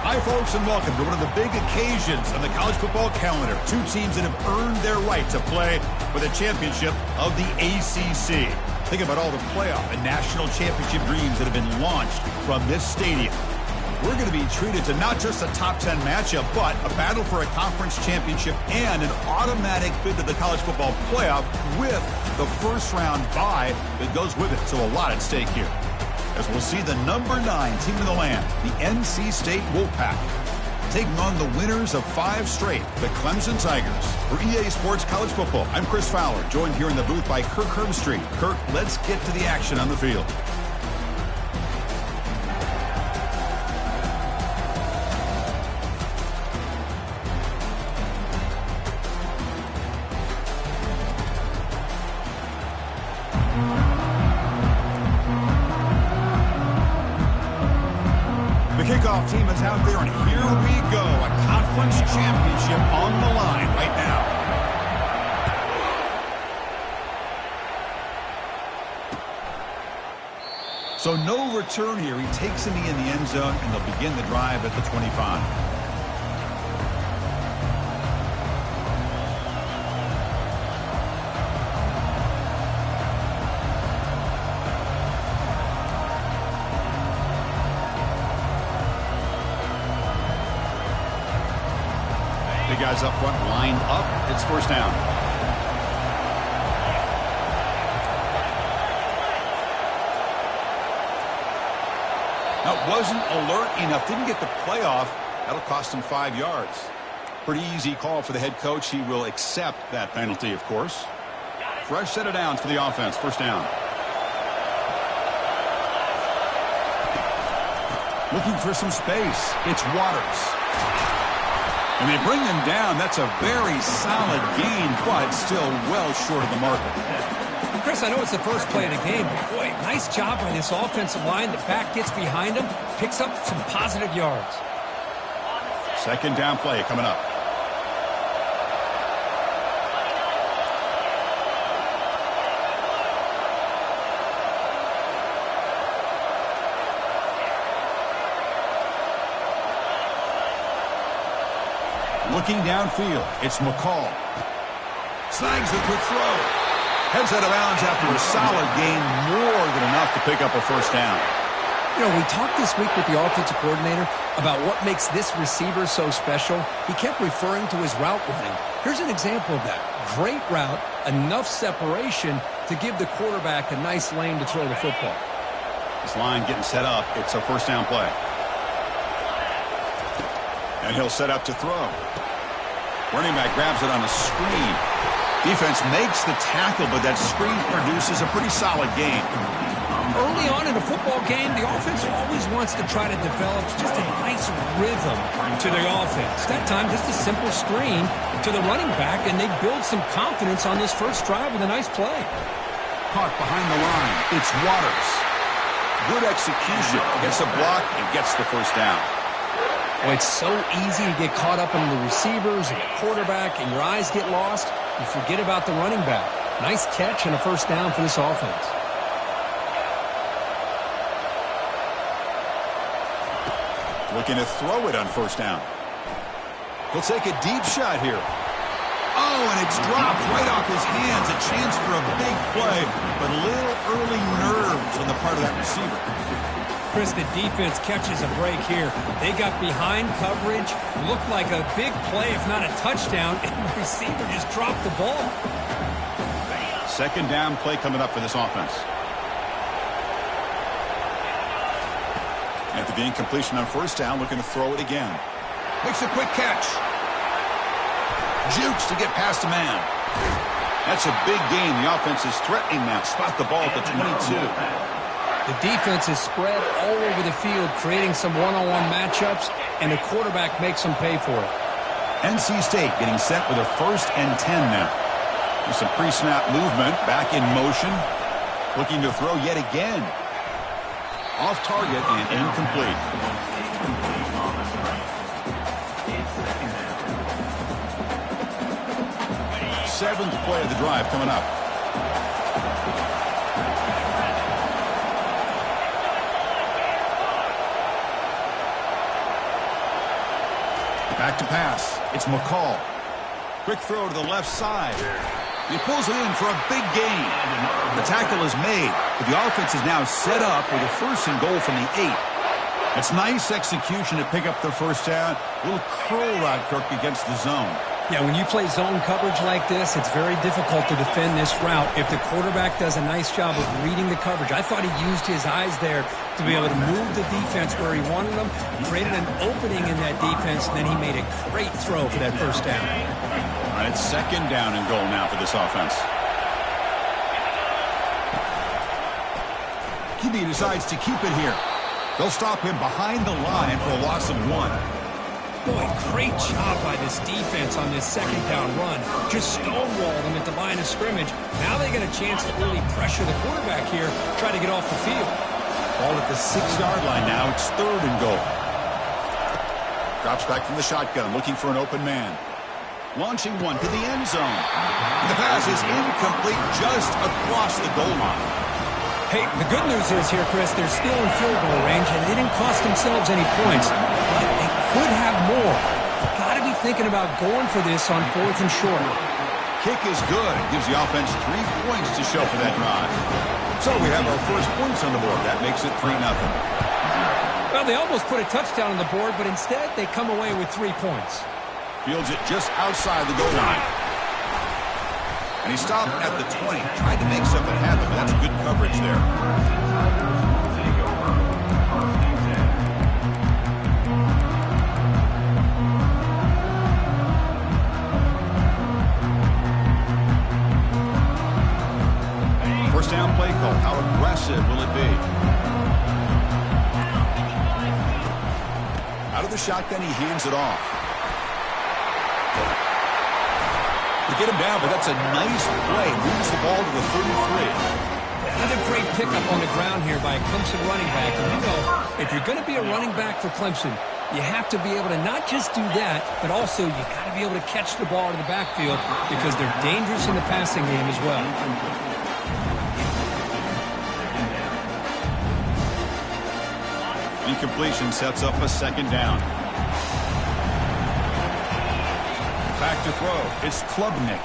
Hi, folks, and welcome to one of the big occasions on the college football calendar. Two teams that have earned their right to play for the championship of the ACC. Think about all the playoff and national championship dreams that have been launched from this stadium. We're going to be treated to not just a top 10 matchup, but a battle for a conference championship and an automatic bid to the college football playoff with the first-round bye that goes with it. So a lot at stake here, as we'll see the number 9 team in the land, the NC State Wolfpack, taking on the winners of 5 straight, the Clemson Tigers. For EA Sports College Football, I'm Chris Fowler, joined here in the booth by Kirk Herbstreit. Kirk, let's get to the action on the field. Kickoff team is out there, and here we go. A conference championship on the line right now. So no return here. He takes a knee in the end zone, and they'll begin the drive at the 25. Guys up front lined up. It's first down. Now, wasn't alert enough. Didn't get the playoff. That'll cost him 5 yards. Pretty easy call for the head coach. He will accept that penalty, of course. Fresh set of downs for the offense. First down. Looking for some space. It's Waters. And they bring them down. That's a very solid gain, but still well short of the marker. Chris, I know it's the first play of the game, but boy, nice job by this offensive line. The back gets behind him, picks up some positive yards. Second down play coming up. Looking downfield, it's McCall. Snags the quick throw. Heads out of bounds after a solid gain, more than enough to pick up a first down. You know, we talked this week with the offensive coordinator about what makes this receiver so special. He kept referring to his route running. Here's an example of that. Great route, enough separation to give the quarterback a nice lane to throw the football. This line getting set up. It's a first down play. And he'll set up to throw. Running back grabs it on a screen. Defense makes the tackle, but that screen produces a pretty solid gain. Early on in a football game, the offense always wants to try to develop just a nice rhythm to the offense. That time, just a simple screen to the running back, and they build some confidence on this first drive with a nice play. Caught behind the line. It's Waters. Good execution. Gets a block and gets the first down. Well, it's so easy to get caught up in the receivers and the quarterback, and your eyes get lost. You forget about the running back. Nice catch and a first down for this offense. Looking to throw it on first down. He'll take a deep shot here. Oh, and it's dropped right off his hands. A chance for a big play, but a little early nerves on the part of that receiver. Chris, the defense catches a break here. They got behind coverage, looked like a big play, if not a touchdown, and the receiver just dropped the ball. Second down play coming up for this offense. After the incompletion on first down, looking to throw it again. Makes a quick catch. Jukes to get past a man. That's a big gain. The offense is threatening now. Spot the ball at the 22. The defense is spread all over the field, creating some one-on-one matchups, and the quarterback makes them pay for it. NC State getting set with a 1st and 10 now. There's some pre-snap movement, back in motion. Looking to throw yet again. Off target and incomplete. Seventh play of the drive coming up. Back to pass. It's McCall. Quick throw to the left side. He pulls it in for a big gain. The tackle is made, but the offense is now set up with a 1st and goal from the 8. It's nice execution to pick up the first down. A little curl route, Kirk, against the zone. Yeah, when you play zone coverage like this, it's very difficult to defend this route if the quarterback does a nice job of reading the coverage. I thought he used his eyes there to be able to move the defense where he wanted them, created an opening in that defense, and then he made a great throw for that first down. All right, it's 2nd down and goal now for this offense. QB decides to keep it here. They'll stop him behind the line for a loss of 1. Boy, great job by this defense on this 2nd down run. Just stonewalled them at the line of scrimmage. Now they get a chance to really pressure the quarterback here, try to get off the field. Ball at the 6-yard line now. It's 3rd and goal. Drops back from the shotgun, looking for an open man. Launching one to the end zone. The pass is incomplete, just across the goal line. Hey, the good news is here, Chris, they're still in field goal range, and they didn't cost themselves any points. But they could have more. Got to be thinking about going for this on 4th and short. Kick is good. Gives the offense 3 points to show for that drive. So we have our first points on the board. That makes it 3-0. Well, they almost put a touchdown on the board, but instead they come away with 3 points. Fields it just outside the goal line. And he stopped at the 20. Tried to make something happen, but that's good coverage there. First down play call. How aggressive will it be? Out of the shotgun, he hands it off. To get him down, but that's a nice play. Moves the ball to the 33. Another great pickup on the ground here by a Clemson running back. And you know, if you're going to be a running back for Clemson, you have to be able to not just do that, but also you got to be able to catch the ball in the backfield because they're dangerous in the passing game as well. Incompletion sets up a 2nd down. Back to throw. It's Klubnik.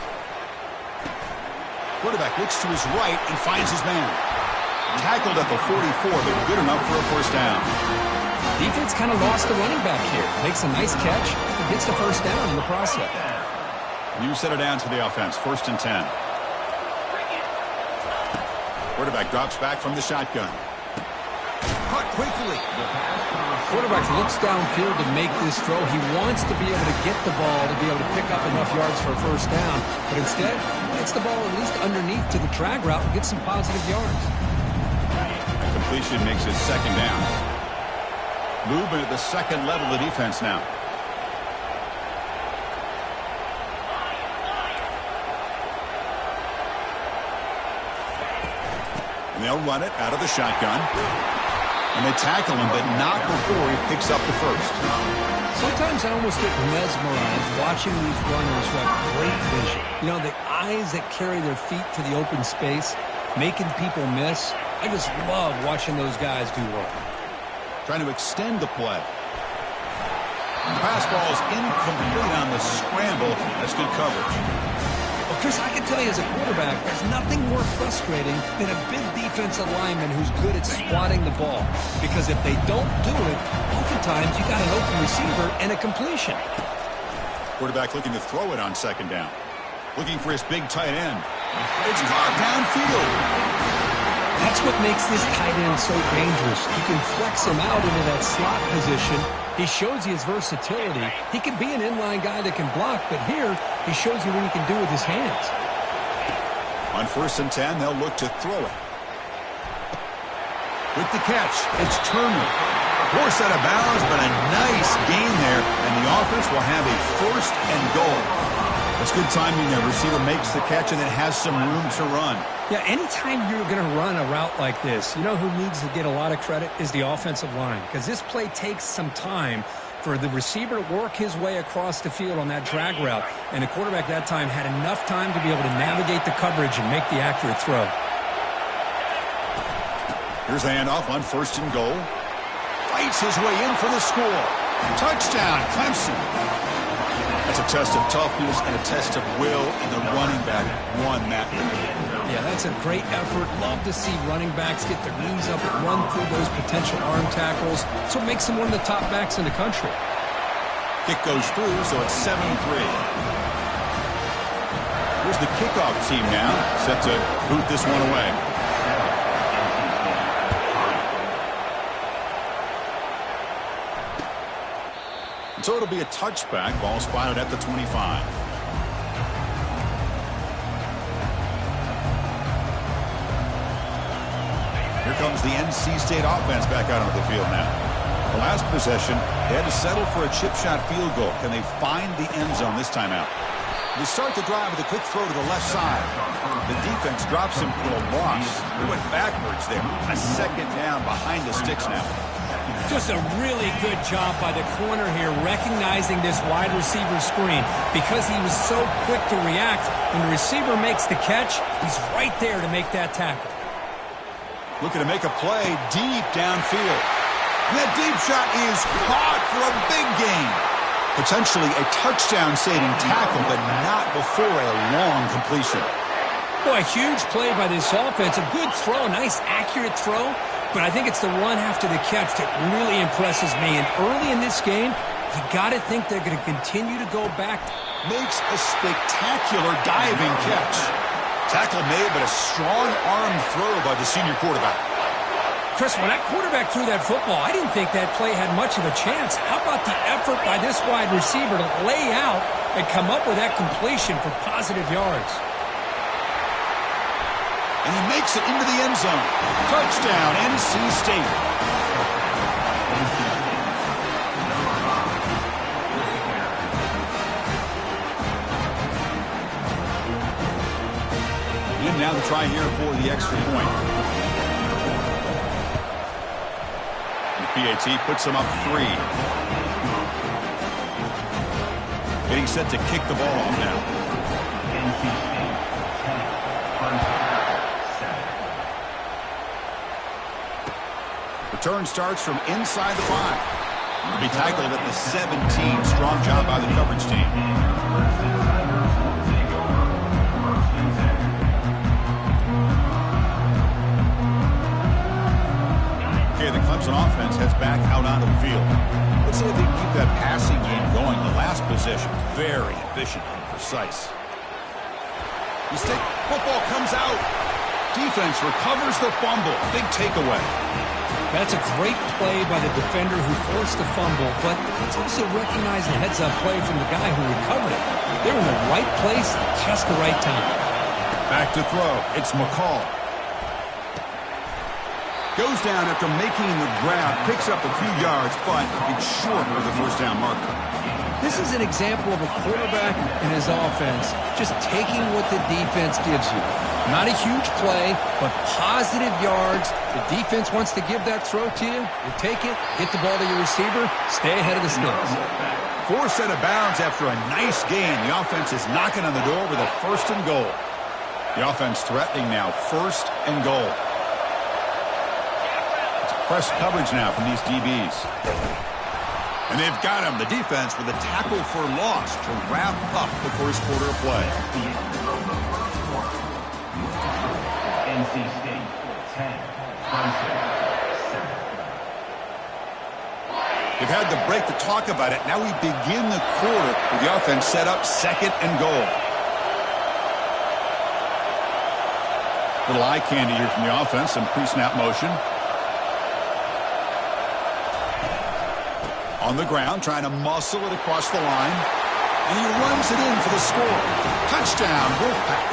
Quarterback looks to his right and finds his man. Tackled at the 44, but good enough for a first down. Defense kind of lost the running back here. Makes a nice catch and gets the first down in the process. New set of downs for the offense. 1st and 10. Quarterback drops back from the shotgun. Caught quickly. Quarterback looks downfield to make this throw. He wants to be able to get the ball to be able to pick up enough yards for a first down. But instead, gets the ball at least underneath to the drag route and gets some positive yards. The completion makes it 2nd down. Movement at the 2nd level of the defense now. And they'll run it out of the shotgun. And they tackle him, but not before he picks up the first. Sometimes I almost get mesmerized watching these runners who have great vision. You know, the eyes that carry their feet to the open space, making people miss. I just love watching those guys do work. Trying to extend the play. The pass ball is incomplete on the scramble. That's good coverage. Well, Chris, I can tell you as a quarterback, there's nothing more frustrating than a big defensive lineman who's good at swatting the ball. Because if they don't do it, oftentimes you got an open receiver and a completion. Quarterback looking to throw it on 2nd down. Looking for his big tight end. It's caught downfield. That's what makes this tight end so dangerous. You can flex him out into that slot position. He shows you his versatility. He can be an inline guy that can block, but here he shows you what he can do with his hands. On 1st and 10, they'll look to throw it. With the catch, it's Turner. Forced out of bounds, but a nice gain there, and the offense will have a 1st and goal. That's good timing there. Receiver makes the catch and then has some room to run. Yeah, anytime you're going to run a route like this, you know who needs to get a lot of credit is the offensive line. Because this play takes some time for the receiver to work his way across the field on that drag route. And the quarterback that time had enough time to be able to navigate the coverage and make the accurate throw. Here's the handoff on 1st and goal. Fights his way in for the score. Touchdown, Clemson. That's a test of toughness and a test of will, and the running back won that. Yeah, that's a great effort. Love to see running backs get their knees up and run through those potential arm tackles. So it makes them one of the top backs in the country. Kick goes through, so it's 7-3. Here's the kickoff team now, set to boot this one away. So it'll be a touchback. Ball spotted at the 25. Here comes the NC State offense back out onto the field now. The last possession, they had to settle for a chip shot field goal. Can they find the end zone this time out? They start the drive with a quick throw to the left side. The defense drops him for a loss. He went backwards there. A second down behind the sticks now. Just a really good job by the corner here, recognizing this wide receiver screen. Because he was so quick to react, when the receiver makes the catch, he's right there to make that tackle. Looking to make a play deep downfield. And that deep shot is caught for a big gain. Potentially a touchdown-saving tackle, but not before a long completion. Boy, a huge play by this offense. A good throw, nice accurate throw. But I think it's the run after the catch that really impresses me. And early in this game, you got to think they're going to continue to go back. Makes a spectacular diving catch. Tackle made, but a strong arm throw by the senior quarterback. Chris, when that quarterback threw that football, I didn't think that play had much of a chance. How about the effort by this wide receiver to lay out and come up with that completion for positive yards? And he makes it into the end zone. Touchdown, NC State. And now the try here for the extra point. The PAT puts him up 3. Getting set to kick the ball off now. Return starts from inside the 5. Will be tackled at the 17. Strong job by the coverage team. Okay, the Clemson offense heads back out onto the field. Let's see if they can keep that passing game going. The last possession, very efficient and precise. Mistake. Football comes out. Defense recovers the fumble. Big takeaway. That's a great play by the defender who forced the fumble, but let's also recognize the heads-up play from the guy who recovered it. They're in the right place at just the right time. Back to throw. It's McCall. Goes down after making the grab, picks up a few yards, but it's short of the first down marker. This is an example of a quarterback and his offense just taking what the defense gives you. Not a huge play, but positive yards. The defense wants to give that throw to you. You take it, get the ball to your receiver, stay ahead of the sticks. Forced out of bounds after a nice gain. The offense is knocking on the door with a 1st and goal. The offense threatening now, 1st and goal. It's press coverage now from these DBs. And they've got him, the defense, with a tackle for loss to wrap up the first quarter of play. NC State 10, Clemson 7. They've had the break to talk about it. Now we begin the quarter with the offense set up 2nd and goal. Little eye candy here from the offense, some pre-snap motion. On the ground, trying to muscle it across the line. And he runs it in for the score. Touchdown, Wolfpack.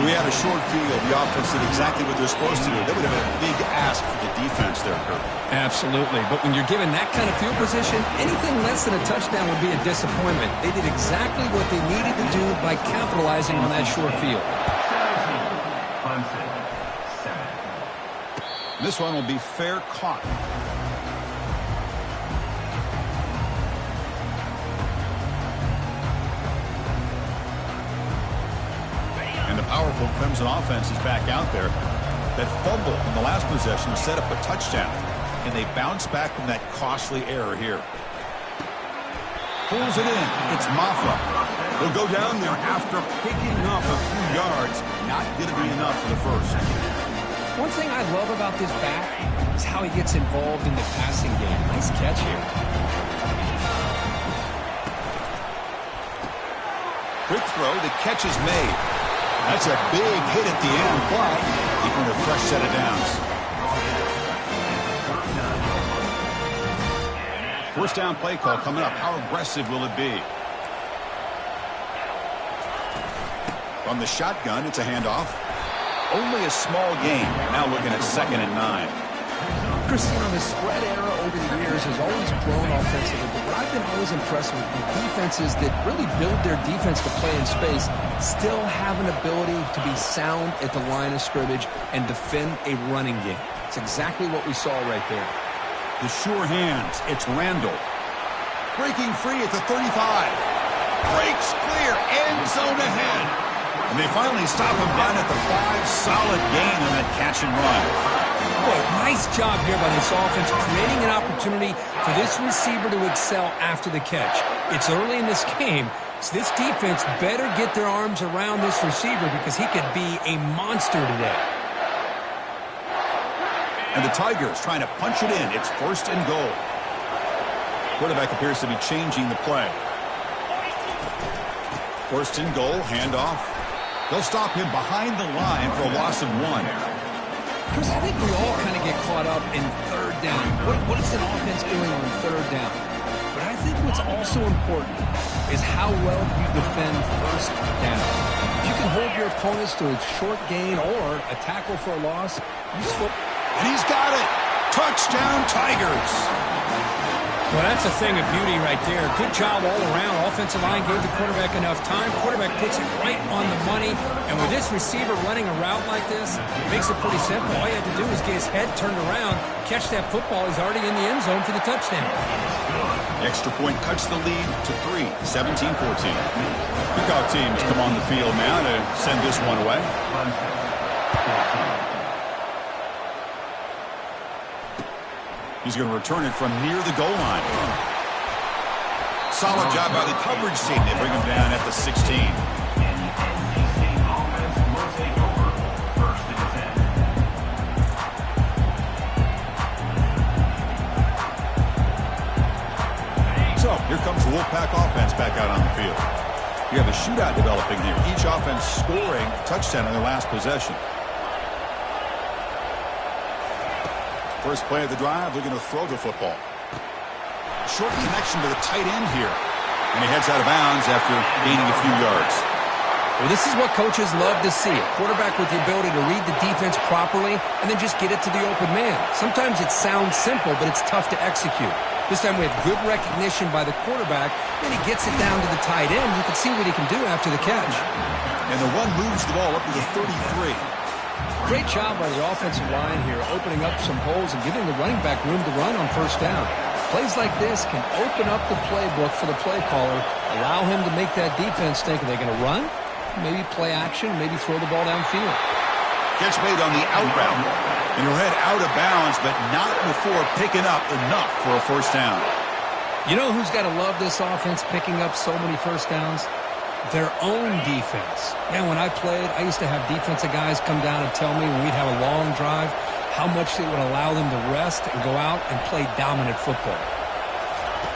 We had a short field. The offense did exactly what they're supposed to do. That would have been a big ask for the defense there, Kurt. Absolutely. But when you're given that kind of field position, anything less than a touchdown would be a disappointment. They did exactly what they needed to do by capitalizing on that short field. This one will be fair caught. And the powerful Clemson offense is back out there. That fumble in the last possession set up a touchdown. And they bounce back from that costly error here. Pulls it in. It's Maffa. He'll go down there after picking up a few yards. Not going to be enough for the first. One thing I love about this back is how he gets involved in the passing game. Nice catch here. Quick throw. The catch is made. That's a big hit at the end, but keeping a fresh set of downs. First down play call coming up. How aggressive will it be? From the shotgun, it's a handoff. Only a small gain. Now looking at 2nd and 9. Chris, the spread era over the years has always grown offensively, but what I've been always impressed with defenses that really build their defense to play in space still have an ability to be sound at the line of scrimmage and defend a running game. It's exactly what we saw right there. The sure hands. It's Randall. Breaking free at the 35. Breaks clear. End zone ahead. And they finally stop him down at the 5. Solid gain on that catch and run. Boy, nice job here by this offense, creating an opportunity for this receiver to excel after the catch. It's early in this game, so this defense better get their arms around this receiver because he could be a monster today. And the Tigers trying to punch it in. It's 1st and goal. Quarterback appears to be changing the play. 1st and goal, handoff. They'll stop him behind the line for a loss of 1. Chris, I think we all kind of get caught up in 3rd down. What is an offense doing on 3rd down? But I think what's also important is how well you defend 1st down. If you can hold your opponents to a short gain or a tackle for a loss, you still... And he's got it. Touchdown, Tigers. Well, that's a thing of beauty right there. Good job all around. Offensive line gave the quarterback enough time. Quarterback puts it right on the money. And with this receiver running a route like this, it makes it pretty simple. All you had to do was get his head turned around, catch that football. He's already in the end zone for the touchdown. The extra point cuts the lead to 3, 17-14. Kickoff teams come on the field now to send this one away. He's going to return it from near the goal line. Solid job by the coverage team. They bring him down at the 16. So here comes the Wolfpack offense back out on the field. You have a shootout developing here. Each offense scoring a touchdown in their last possession. First play of the drive, they're going to throw the football. Short connection to the tight end here. And he heads out of bounds after gaining a few yards. Well, this is what coaches love to see. A quarterback with the ability to read the defense properly and then just get it to the open man. Sometimes it sounds simple, but it's tough to execute. This time we have good recognition by the quarterback, and he gets it down to the tight end. You can see what he can do after the catch. And the run moves the ball up to the 33. Great job by the offensive line here, opening up some holes and giving the running back room to run on 1st down. Plays like this can open up the playbook for the play caller, allow him to make that defense think, are they going to run? Maybe play action, maybe throw the ball downfield. Catch made on the out route. And he'll head out of bounds, but not before picking up enough for a 1st down. You know who's got to love this offense picking up so many 1st downs? Their own defense. Man, when I played, I used to have defensive guys come down and tell me when we'd have a long drive how much it would allow them to rest and go out and play dominant football.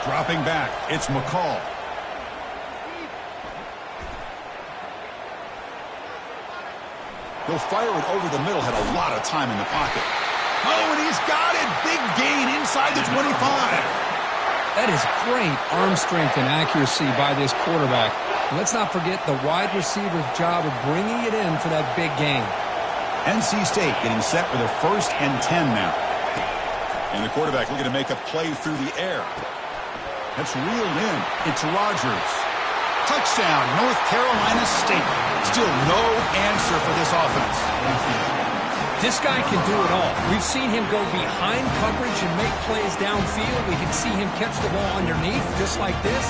Dropping back, it's McCall. He'll fire it over the middle, had a lot of time in the pocket. Oh, and he's got it! Big gain inside the 25. That is great arm strength and accuracy by this quarterback. And let's not forget the wide receiver's job of bringing it in for that big gain. NC State getting set with a 1st and 10 now. And the quarterback looking to make a play through the air. That's reeled in. It's Rogers. Touchdown, North Carolina State. Still no answer for this offense. This guy can do it all. We've seen him go behind coverage and make plays downfield. We can see him catch the ball underneath just like this.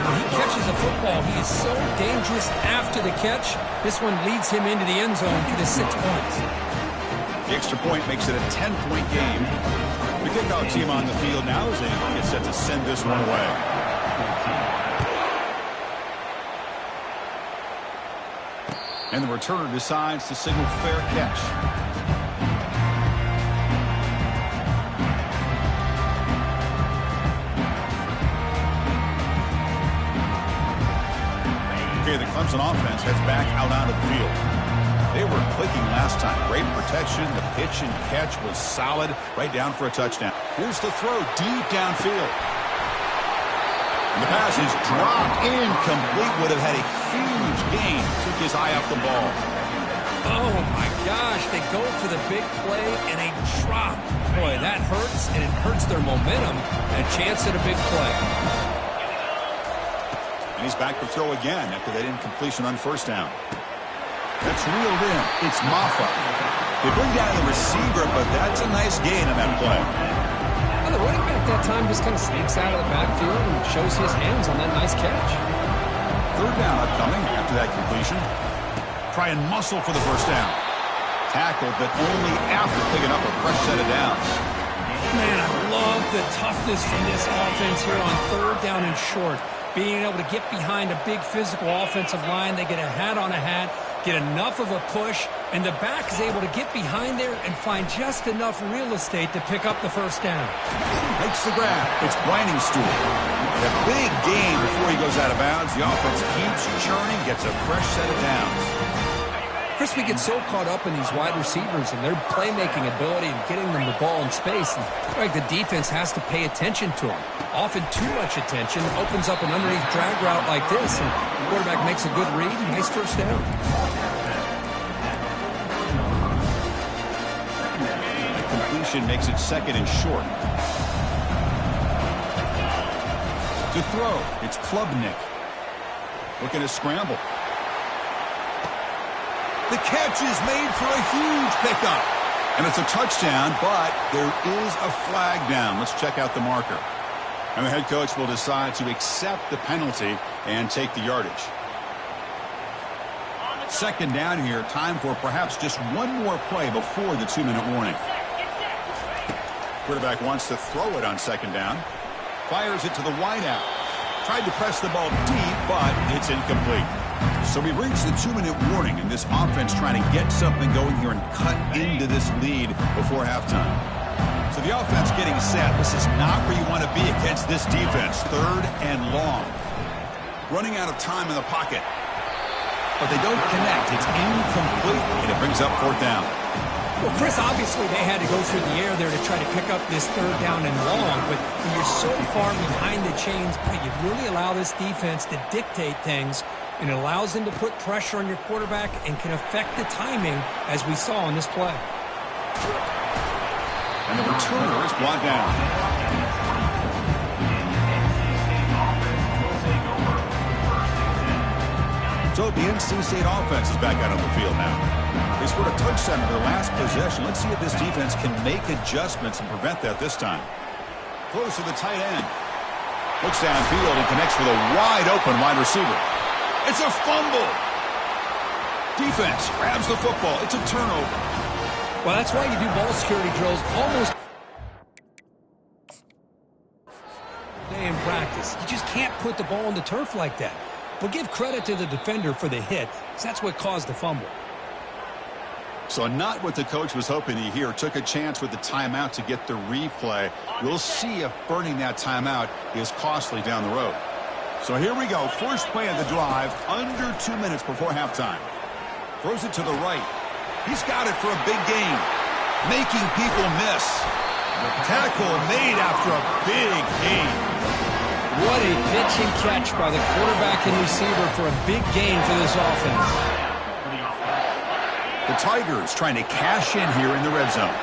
When he catches a football, he is so dangerous after the catch. This one leads him into the end zone for the 6 points. The extra point makes it a 10-point game. The kickoff team on the field now as they get set to send this one away. And the returner decides to signal fair catch. Okay, the Clemson offense heads back out onto the field. They were clicking last time. Great protection. The pitch and catch was solid. Right down for a touchdown. Here's the throw deep downfield. And the pass is dropped incomplete. Would have had a huge gain. Took his eye off the ball. Oh, my gosh. They go for the big play and a drop. Boy, that hurts, and it hurts their momentum. And a chance at a big play. And he's back to throw again after that incompletion on first down. That's reeled in. It's Maffa. They bring down the receiver, but that's a nice gain on that play. Well, the running back that time just kind of sneaks out of the backfield and shows his hands on that nice catch. Third down upcoming after that completion. Try and muscle for the first down. Tackled, but only after picking up a fresh set of downs. Man, I love the toughness from this offense here on third down and short. Being able to get behind a big physical offensive line. They get a hat on a hat, get enough of a push, and the back is able to get behind there and find just enough real estate to pick up the first down. Makes the grab. It's Briningstool. A big gain before he goes out of bounds. The offense keeps churning, gets a fresh set of downs. Chris, we get so caught up in these wide receivers and their playmaking ability and getting them the ball in space. And like the defense has to pay attention to them. Often too much attention opens up an underneath drag route like this, and the quarterback makes a good read. Nice first down. The completion makes it second and short. To throw, it's Klubnik. Looking to scramble. The catch is made for a huge pickup. And it's a touchdown, but there is a flag down. Let's check out the marker. And the head coach will decide to accept the penalty and take the yardage. Second down here. Time for perhaps just one more play before the 2-minute warning. Quarterback wants to throw it on second down. Fires it to the wideout. Tried to press the ball deep, but it's incomplete. So we've reached the 2-minute warning, and this offense trying to get something going here and cut into this lead before halftime. So the offense getting set. This is not where you want to be against this defense. Third and long. Running out of time in the pocket. But they don't connect. It's incomplete, and it brings up fourth down. Well, Chris, obviously they had to go through the air there to try to pick up this third down and long, but when you're so far behind the chains, boy, you really allow this defense to dictate things, and it allows them to put pressure on your quarterback and can affect the timing, as we saw on this play. And the returner is brought down. So the NC State offense is back out on the field now. They scored a touchdown in their last possession. Let's see if this defense can make adjustments and prevent that this time. Close to the tight end. Looks downfield and connects with a wide-open wide receiver. It's a fumble. Defense grabs the football. It's a turnover. Well, that's why you do ball security drills almost day in practice. You just can't put the ball on the turf like that. But give credit to the defender for the hit, because that's what caused the fumble. So not what the coach was hoping to hear. Took a chance with the timeout to get the replay. We'll see if burning that timeout is costly down the road. So here we go. First play of the drive, under 2 minutes before halftime. Throws it to the right. He's got it for a big gain. Making people miss. Tackle made after a big gain. What a pitch and catch by the quarterback and receiver for a big gain for this offense. The Tigers trying to cash in here in the red zone.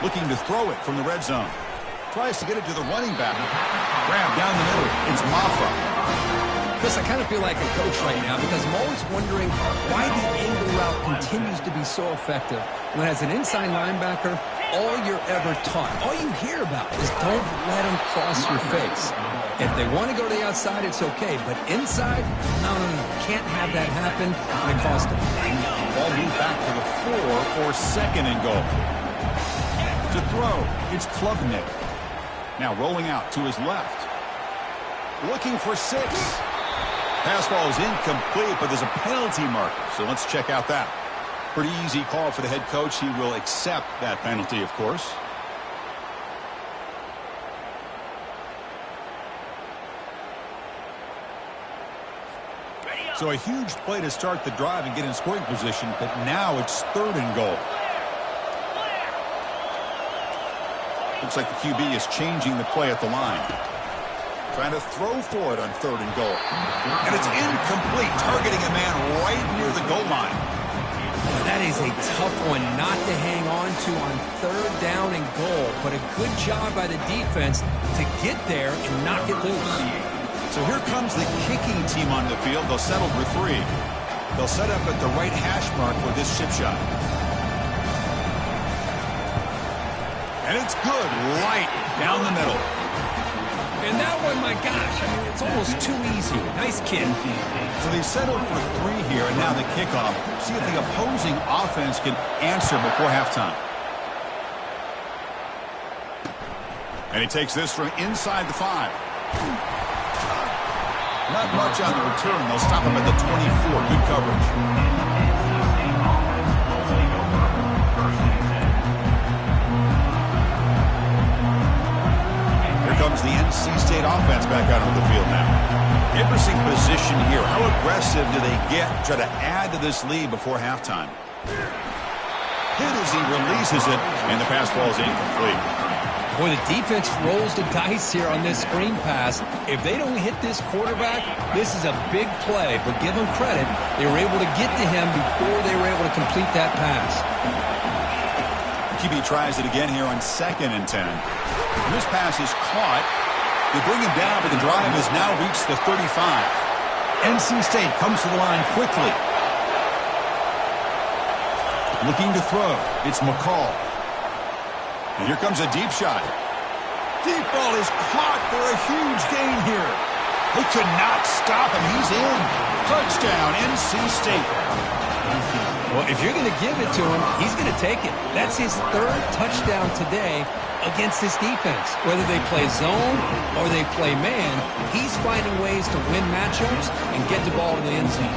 Looking to throw it from the red zone. Tries to get it to the running back. Grab down the middle. It's Maffa. Chris, I kind of feel like a coach right now because I'm always wondering why the angle route continues to be so effective. When as an inside linebacker, all you're ever taught, all you hear about is don't let them cross your face. If they want to go to the outside, it's okay. But inside, no. Can't have that happen, and it cost them. Ball moved back to the floor for second and goal. To throw, it's Klubnik. Now rolling out to his left. Looking for 6. Pass ball is incomplete, but there's a penalty marker, so let's check out that. Pretty easy call for the head coach. He will accept that penalty, of course. So a huge play to start the drive and get in scoring position, but now it's 3rd and goal. Looks like the QB is changing the play at the line. Trying to throw for it on 3rd and goal. And it's incomplete, targeting a man right near the goal line. That is a tough one not to hang on to on 3rd down and goal, but a good job by the defense to get there and knock it loose. So here comes the kicking team on the field. They'll settle for 3. They'll set up at the right hash mark for this chip shot. And it's good, right down the middle. And that one, my gosh, I mean, it's almost too easy. Nice kid. So they settled for 3 here, and now the kickoff. See if the opposing offense can answer before halftime. And he takes this from inside the 5. Not much on the return. They'll stop him at the 24. Good coverage. Here comes the NC State offense back out on the field now. Interesting position here. How aggressive do they get to try to add to this lead before halftime? Hit as he releases it, and the pass ball is incomplete. Boy, the defense rolls the dice here on this screen pass. If they don't hit this quarterback, this is a big play. But give them credit, they were able to get to him before they were able to complete that pass. QB tries it again here on 2nd and 10. And this pass is caught. They bring him down, but the drive has now reached the 35. NC State comes to the line quickly. Looking to throw. It's McCall. And here comes a deep shot. Deep ball is caught for a huge gain here. They could not stop him. He's in. Touchdown, NC State. Well, if you're going to give it to him, he's going to take it. That's his 3rd touchdown today against this defense. Whether they play zone or they play man, he's finding ways to win matchups and get the ball to the end zone.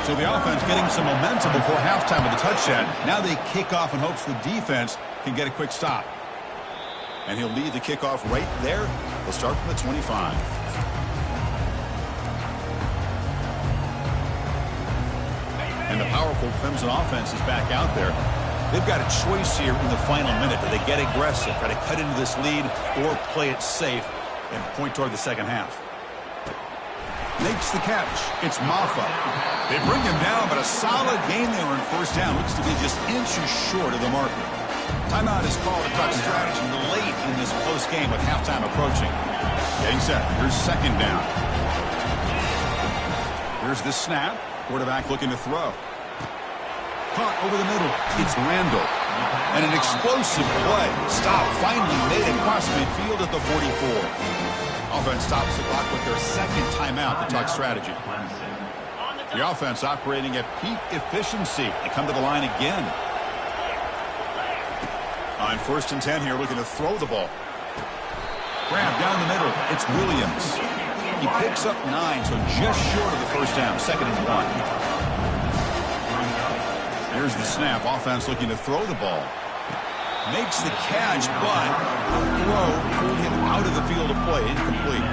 So the offense getting some momentum before halftime with the touchdown. Now they kick off in hopes the defense can get a quick stop. And he'll lead the kickoff right there. They'll start from the 25. And the powerful Clemson offense is back out there. They've got a choice here in the final minute. Do they get aggressive, try to cut into this lead, or play it safe and point toward the second half? Makes the catch. It's Maffa. They bring him down, but a solid gain there on 1st down. Looks to be just inches short of the marker. Timeout is called to talk strategy late in this close game with halftime approaching. Getting set. Here's 2nd down. Here's the snap. Quarterback looking to throw. Caught over the middle. It's Randall. And an explosive play. Stop finally made across midfield at the 44. Offense stops the clock with their 2nd timeout to talk strategy. The offense operating at peak efficiency. They come to the line again. On 1st and 10 here, looking to throw the ball. Grab down the middle. It's Williams. He picks up 9, so just short of the 1st down. 2nd and 1. Here's the snap. Offense looking to throw the ball. Makes the catch, but the throw pulled him out of the field of play. Incomplete.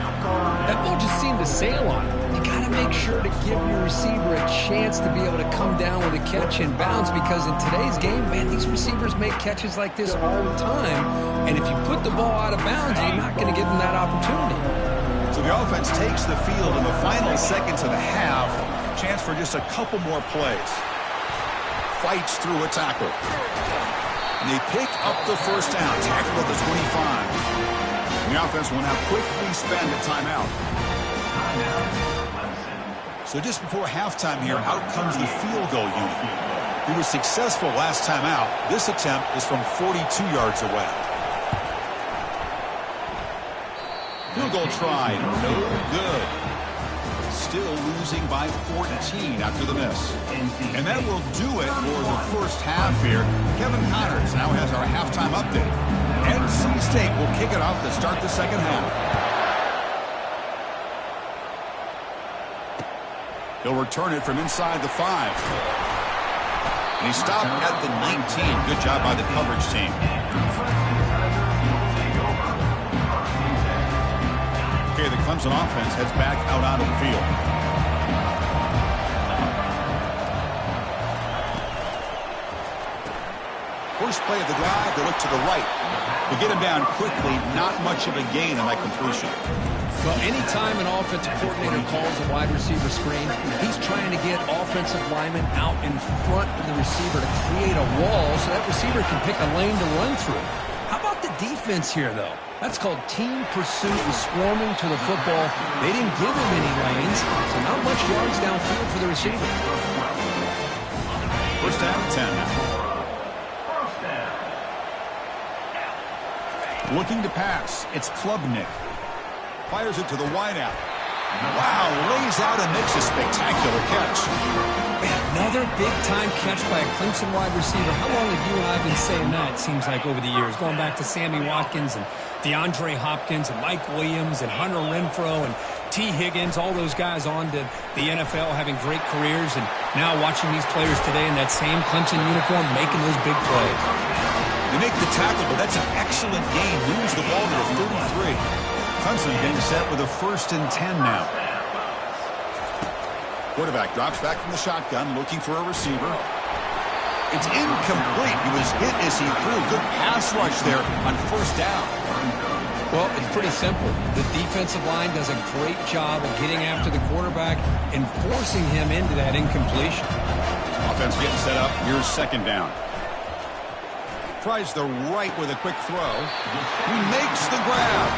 That ball just seemed to sail on him. You got to make sure to give your receiver a chance to be able to come down with a catch in bounds, because in today's game, man, these receivers make catches like this all the time. And if you put the ball out of bounds, you're not going to give them that opportunity. So the offense takes the field in the final seconds of the half. Chance for just a couple more plays. Fights through a tackle. And they pick up the 1st down. Tackle at the 25. And the offense will now quickly spend a timeout. So just before halftime here, out comes the field goal unit. He was successful last time out. This attempt is from 42 yards away. Field goal tried. No good. Still losing by 14 after the miss. And that will do it for the 1st half here. Kevin Connors now has our halftime update. NC State will kick it off to start the 2nd half. He'll return it from inside the 5. And he stopped at the 19. Good job by the coverage team. Okay, the Clemson offense heads back out onto the field. First play of the drive, they look to the right. To get him down quickly, not much of a gain on that completion. Well, anytime an offensive coordinator calls a wide receiver screen, he's trying to get offensive linemen out in front of the receiver to create a wall so that receiver can pick a lane to run through. How about the defense here, though? That's called team pursuit and swarming to the football. They didn't give him any lanes, so not much yards downfield for the receiver. First down, 10. Looking to pass. It's Klubnik. Fires it to the wideout. Wow, lays out and makes a spectacular catch. Another big-time catch by a Clemson wide receiver. How long have you and I been saying that, it seems like, over the years? Going back to Sammy Watkins and DeAndre Hopkins and Mike Williams and Hunter Renfrow and T. Higgins, all those guys on to the NFL having great careers, and now watching these players today in that same Clemson uniform making those big plays. They make the tackle, but that's an excellent gain. Moves the ball to the 33. Clemson getting set with a 1st and 10 now. Quarterback drops back from the shotgun, looking for a receiver. It's incomplete. He was hit as he threw. Good pass rush there on 1st down. Well, it's pretty simple. The defensive line does a great job of getting after the quarterback and forcing him into that incompletion. Offense getting set up. Here's 2nd down. Tries the right with a quick throw. He makes the grab.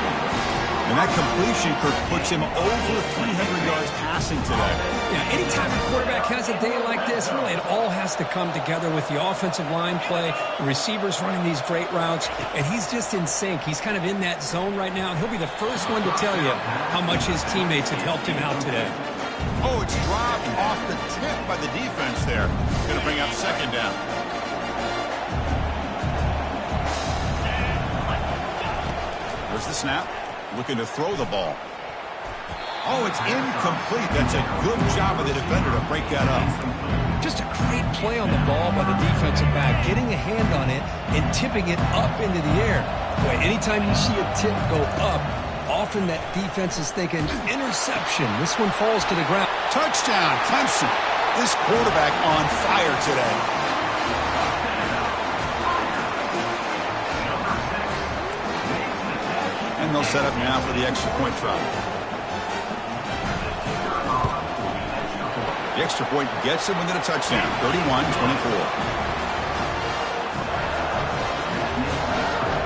And that completion, Kirk, puts him over 300 yards passing today. Yeah, anytime a quarterback has a day like this, really it all has to come together with the offensive line play, the receivers running these great routes, and he's just in sync. He's kind of in that zone right now, and he'll be the first one to tell you how much his teammates have helped him out today. Oh, it's dropped off the tip by the defense there. Going to bring up 2nd down. There's the snap. Looking to throw the ball. Oh, it's incomplete. That's a good job of the defender to break that up. Just a great play on the ball by the defensive back, getting a hand on it and tipping it up into the air. Boy, anytime you see a tip go up, often that defense is thinking interception. This one falls to the ground. Touchdown, Clemson. This quarterback on fire today. And they'll set up now for the extra point try. The extra point gets him within a touchdown, 31-24.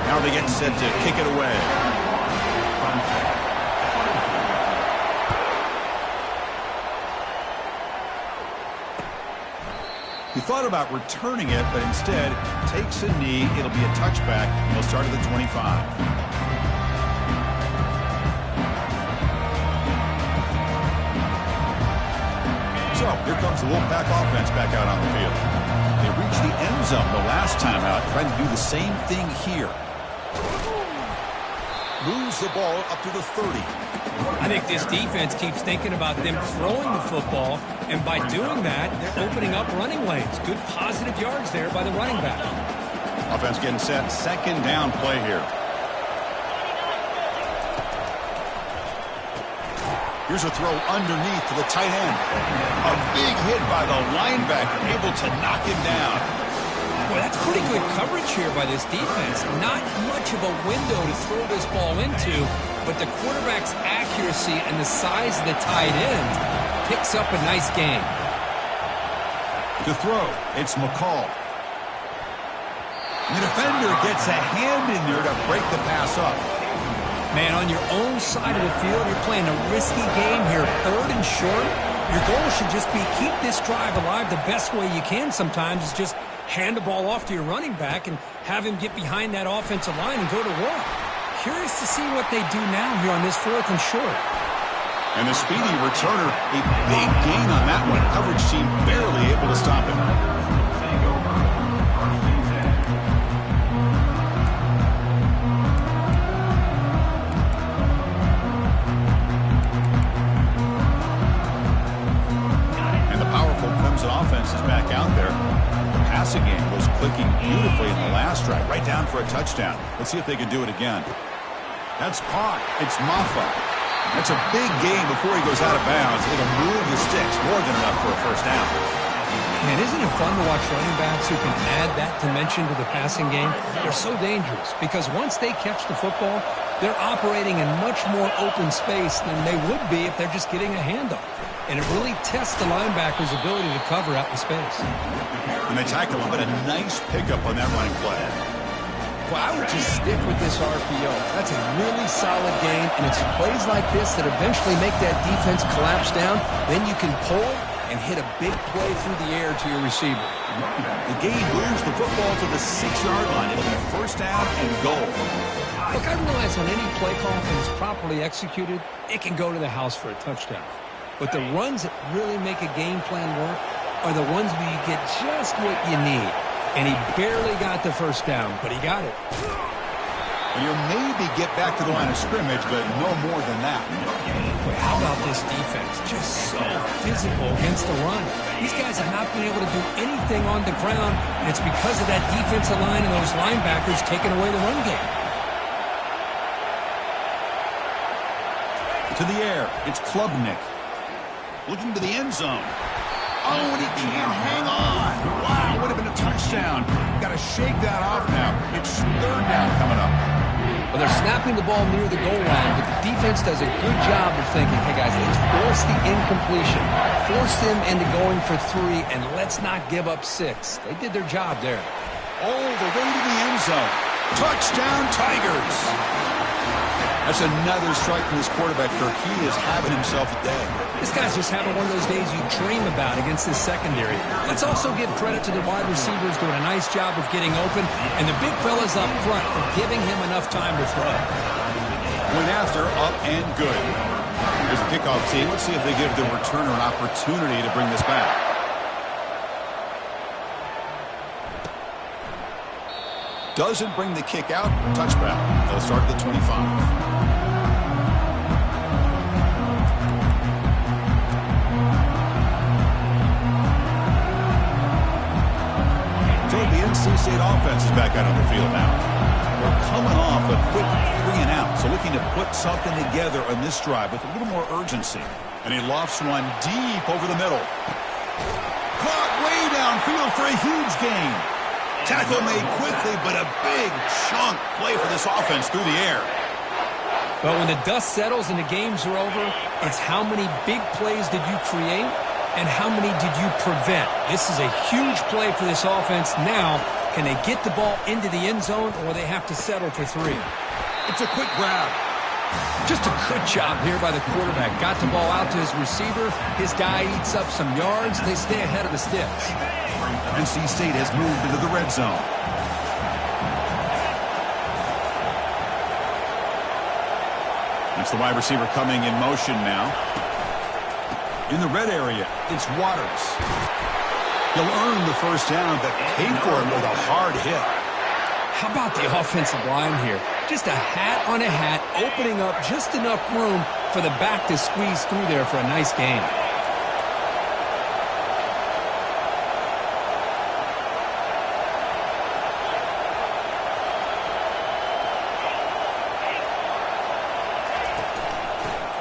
Now they get set to kick it away. He thought about returning it, but instead takes a knee. It'll be a touchback. He'll start at the 25. So here comes the Wolfpack offense back out on the field. They reached the end zone the last time out, trying to do the same thing here. Moves the ball up to the 30. I think this defense keeps thinking about them throwing the football, and by doing that, they're opening up running lanes. Good positive yards there by the running back. Offense getting set. 2nd down play here. Here's a throw underneath to the tight end. A big hit by the linebacker, able to knock him down. Boy, that's pretty good coverage here by this defense. Not much of a window to throw this ball into, but the quarterback's accuracy and the size of the tight end picks up a nice gain. To throw, it's McCall. The defender gets a hand in there to break the pass up. Man, on your own side of the field, you're playing a risky game here, 3rd and short. Your goal should just be keep this drive alive the best way you can sometimes is just hand the ball off to your running back and have him get behind that offensive line and go to work. Curious to see what they do now here on this 4th and short. And the speedy returner, a big gain on that one. Coverage team barely able to stop him. out there. The passing game was clicking beautifully in the last drive, right down for a touchdown. Let's see if they can do it again. That's caught. It's Maffa. That's a big gain before he goes out of bounds. It'll move the sticks, more than enough for a first down. Man, isn't it fun to watch running backs who can add that dimension to the passing game? They're so dangerous because once they catch the football, they're operating in much more open space than they would be if they're just getting a handoff. And it really tests the linebacker's ability to cover out in space. And they tackle him, but a nice pickup on that running play. Well, I would just stick with this RPO. That's a really solid game, and it's plays like this that eventually make that defense collapse down. Then you can pull and hit a big play through the air to your receiver. The game moves the football to the 6-yard line. It'll be first down and goal. Look, I realize on any play call, when it's properly executed, it can go to the house for a touchdown. But the runs that really make a game plan work are the ones where you get just what you need. And he barely got the first down, but he got it. Well, you'll maybe get back to the line of scrimmage, but no more than that. Boy, how about this defense? Just so physical against the run. These guys have not been able to do anything on the ground, and it's because of that defensive line and those linebackers taking away the run game. To the air, it's Klubnik. Looking to the end zone. Oh, and he can't hang on. Wow, would have been a touchdown. Got to shake that off now. It's third down coming up. Well, they're snapping the ball near the goal line, but the defense does a good job of thinking, hey, guys, let's force the incompletion. Force them into going for 3, and let's not give up 6. They did their job there. All the way to the end zone. Touchdown, Tigers. That's another strike from this quarterback, Kirk. He is having himself a day. This guy's just having one of those days you dream about against this secondary. Let's also give credit to the wide receivers doing a nice job of getting open, and the big fellas up front for giving him enough time to throw. Went after, up and good. Here's the kickoff team. Let's see if they give the returner an opportunity to bring this back. Doesn't bring the kick out. Touchback. They'll start at the 25. NC State offense is back out on the field now. We're coming off a quick 3 and out, so looking to put something together on this drive with a little more urgency. And he lofts one deep over the middle. Caught way downfield for a huge gain. Tackle made quickly, but a big chunk play for this offense through the air. But when the dust settles and the games are over, it's how many big plays did you create and how many did you prevent? This is a huge play for this offense. Now, can they get the ball into the end zone or they have to settle for 3? It's a quick grab. Just a good job here by the quarterback. Got the ball out to his receiver. His guy eats up some yards. They stay ahead of the sticks. NC State has moved into the red zone. That's the wide receiver coming in motion now. In the red area, it's Waters. He'll earn the first down, but paid for it with a hard hit. How about the offensive line here? Just a hat on a hat, opening up just enough room for the back to squeeze through there for a nice gain.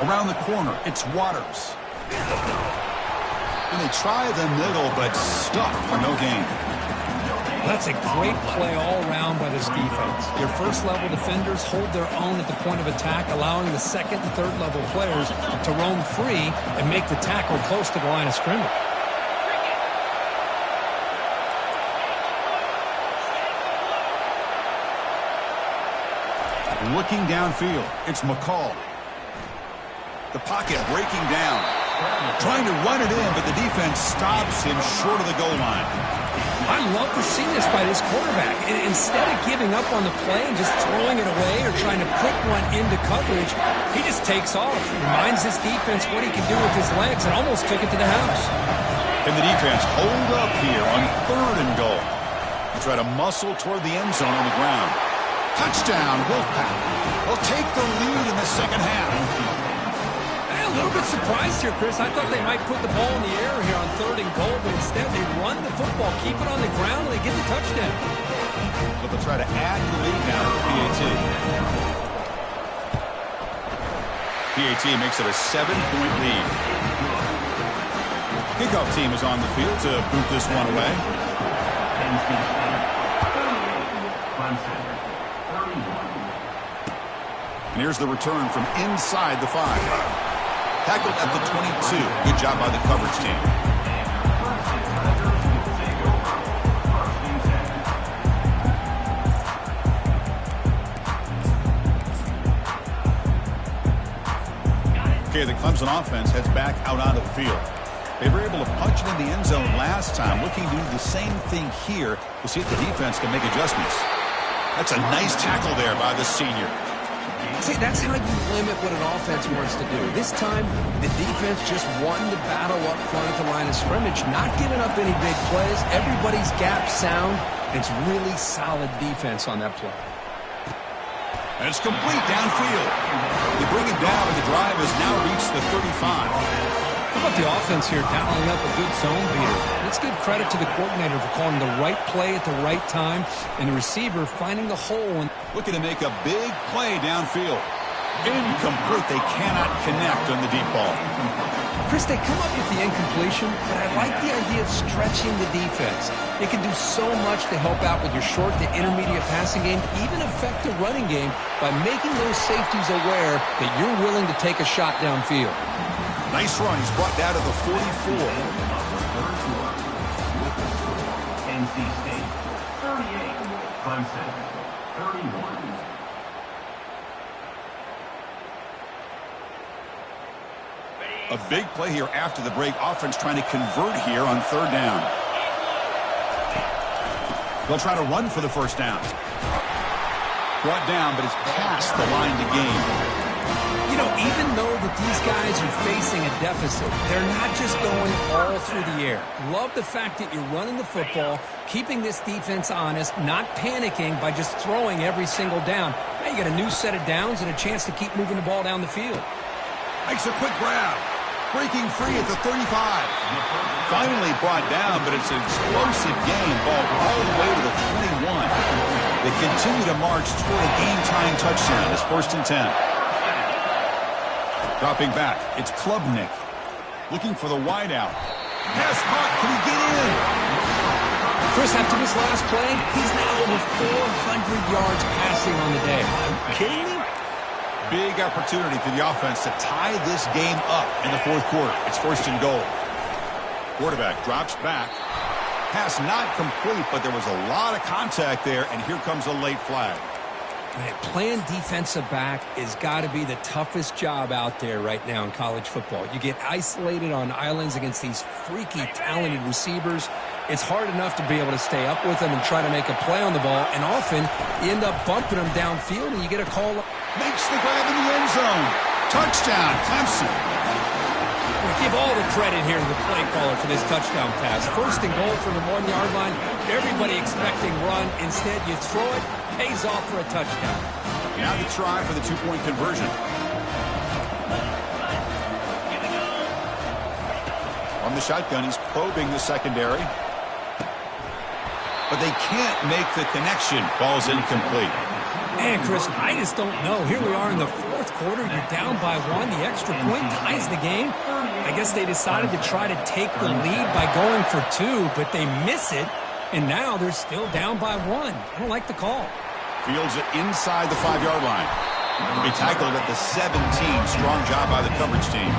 Around the corner, it's Waters. And they try the middle, but stuck for no gain. That's a great play all around by this defense. Your first-level defenders hold their own at the point of attack, allowing the second and third-level players to roam free and make the tackle close to the line of scrimmage. Looking downfield, it's McCall. The pocket breaking down. Trying to run it in, but the defense stops him short of the goal line. I love to see this by this quarterback. Instead of giving up on the play and just throwing it away or trying to put one into coverage, he just takes off. Reminds this defense what he can do with his legs and almost took it to the house. And the defense hold up here on 3rd and goal. They try to muscle toward the end zone on the ground. Touchdown, Wolfpack. They'll take the lead in the second half. A little bit surprised here, Chris. I thought they might put the ball in the air here on 3rd and goal, but instead they run the football, keep it on the ground, and they get the touchdown. But they'll try to add the lead now to PAT. PAT makes it a 7-point lead. Kickoff team is on the field to boot this one away. And here's the return from inside the 5. Tackled at the 22. Good job by the coverage team. Okay, the Clemson offense heads back out onto the field. They were able to punch it in the end zone last time. Looking to do the same thing here. We'll see if the defense can make adjustments. That's a nice tackle there by the senior. See, that's how you limit what an offense wants to do. This time, the defense just won the battle up front at the line of scrimmage, not giving up any big plays. Everybody's gap sound. It's really solid defense on that play. And it's complete downfield. They bring it down, and the drive has now reached the 35. How about the offense here dialing up a good zone beater? Let's give credit to the coordinator for calling the right play at the right time, and the receiver finding the hole. Looking to make a big play downfield. Incomplete. They cannot connect on the deep ball. Chris, they come up with the incompletion, but I like the idea of stretching the defense. It can do so much to help out with your short to intermediate passing game, even affect the running game by making those safeties aware that you're willing to take a shot downfield. Nice run. He's brought down to the 44. NC State, 38. Clemson, 31. A big play here after the break. Offense trying to convert here on 3rd down. They'll try to run for the 1st down. Brought down, but it's past the line to gain. You know, even though that these guys are facing a deficit, they're not just going all through the air. Love the fact that you're running the football, keeping this defense honest, not panicking by just throwing every single down. Now you got a new set of downs and a chance to keep moving the ball down the field. Makes a quick grab. Breaking free at the 35. Finally brought down, but it's an explosive gain. Ball all the way to the 21. They continue to march toward a game-tying touchdown. It's 1st and 10. Dropping back, it's Klubnik. Looking for the wideout. Pass caught, can he get in? Chris, after this last play, he's now over 400 yards passing on the day. Are you kidding me? Big opportunity for the offense to tie this game up in the 4th quarter. It's 1st and goal. Quarterback drops back. Pass not complete, but there was a lot of contact there, and here comes a late flag. Man, playing defensive back has got to be the toughest job out there right now in college football. You get isolated on islands against these freaky, talented receivers. It's hard enough to be able to stay up with them and try to make a play on the ball, and often you end up bumping them downfield and you get a call. Makes the grab in the end zone. Touchdown, Clemson. We give all the credit here to the play caller for this touchdown pass. 1st and goal from the 1-yard line. Everybody expecting run. Instead, you throw it. Pays off for a touchdown. Now the try for the 2-point conversion. From the shotgun, he's probing the secondary. But they can't make the connection. Ball's incomplete. Man, Chris, I just don't know. Here we are in the 4th quarter. You're down by 1. The extra point ties the game. I guess they decided to try to take the lead by going for 2, but they miss it. And now they're still down by 1. I don't like the call. Fields it inside the 5-yard line. He'll be tackled at the 17. Strong job by the coverage team.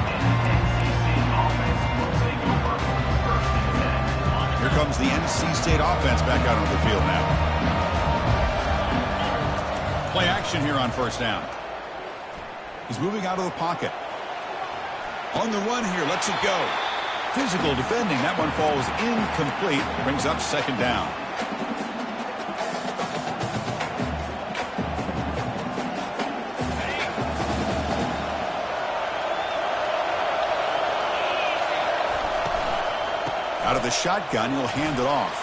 Here comes the NC State offense back out on the field now. Play action here on 1st down. He's moving out of the pocket. On the run here, lets it go. Physical defending. That one falls incomplete. Brings up 2nd down. Out of the shotgun, he'll hand it off.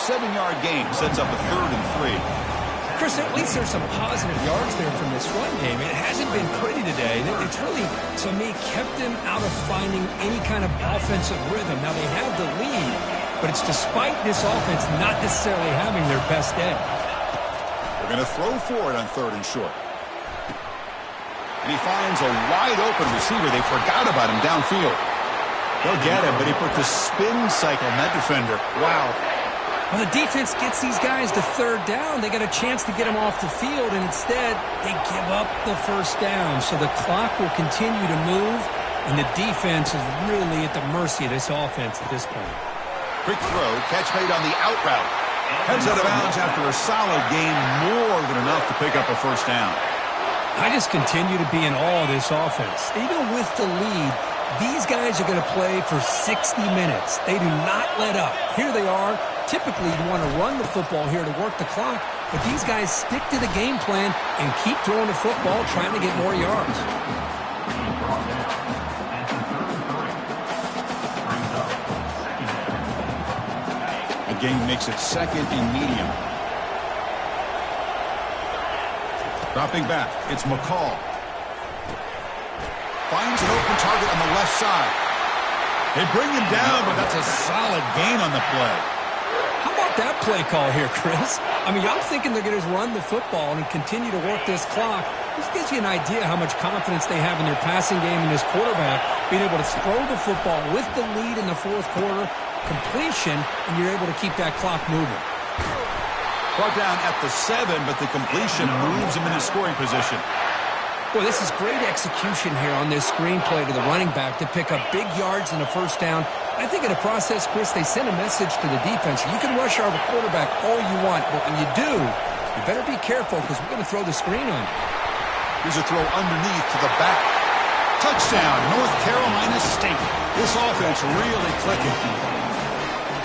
7-yard gain sets up a 3rd and 3. Chris, at least there's some positive yards there from this run game. It hasn't been pretty today. It's really, to me, kept them out of finding any kind of offensive rhythm. Now, they have the lead, but it's despite this offense not necessarily having their best day. They're going to throw for it on 3rd and short. And he finds a wide-open receiver. They forgot about him downfield. They'll get him, but he put the spin cycle on that defender. Wow. Well, the defense gets these guys to 3rd down. They got a chance to get them off the field, and instead they give up the 1st down. So the clock will continue to move, and the defense is really at the mercy of this offense at this point. Quick throw, catch made on the out route. Heads out of bounds after a solid gain, more than enough to pick up a 1st down. I just continue to be in awe of this offense. Even with the lead, these guys are going to play for 60 minutes. They do not let up. Here they are. Typically, you want to run the football here to work the clock, but these guys stick to the game plan and keep throwing the football, trying to get more yards. A gain makes it 2nd and medium. Dropping back, it's McCall. Finds an open target on the left side. They bring him down, but that's a solid gain on the play. How about that play call here, Chris? I mean, I'm thinking they're going to run the football and continue to work this clock. This gives you an idea how much confidence they have in their passing game and this quarterback being able to throw the football with the lead in the 4th quarter, completion, and you're able to keep that clock moving. Brought down at the 7, but the completion moves him into scoring position. Boy, this is great execution here on this screenplay to the running back to pick up big yards in a 1st down. I think in the process, Chris, they send a message to the defense. You can rush our quarterback all you want, but when you do, you better be careful because we're going to throw the screen on you. Here's a throw underneath to the back. Touchdown, North Carolina State. This offense really clicking.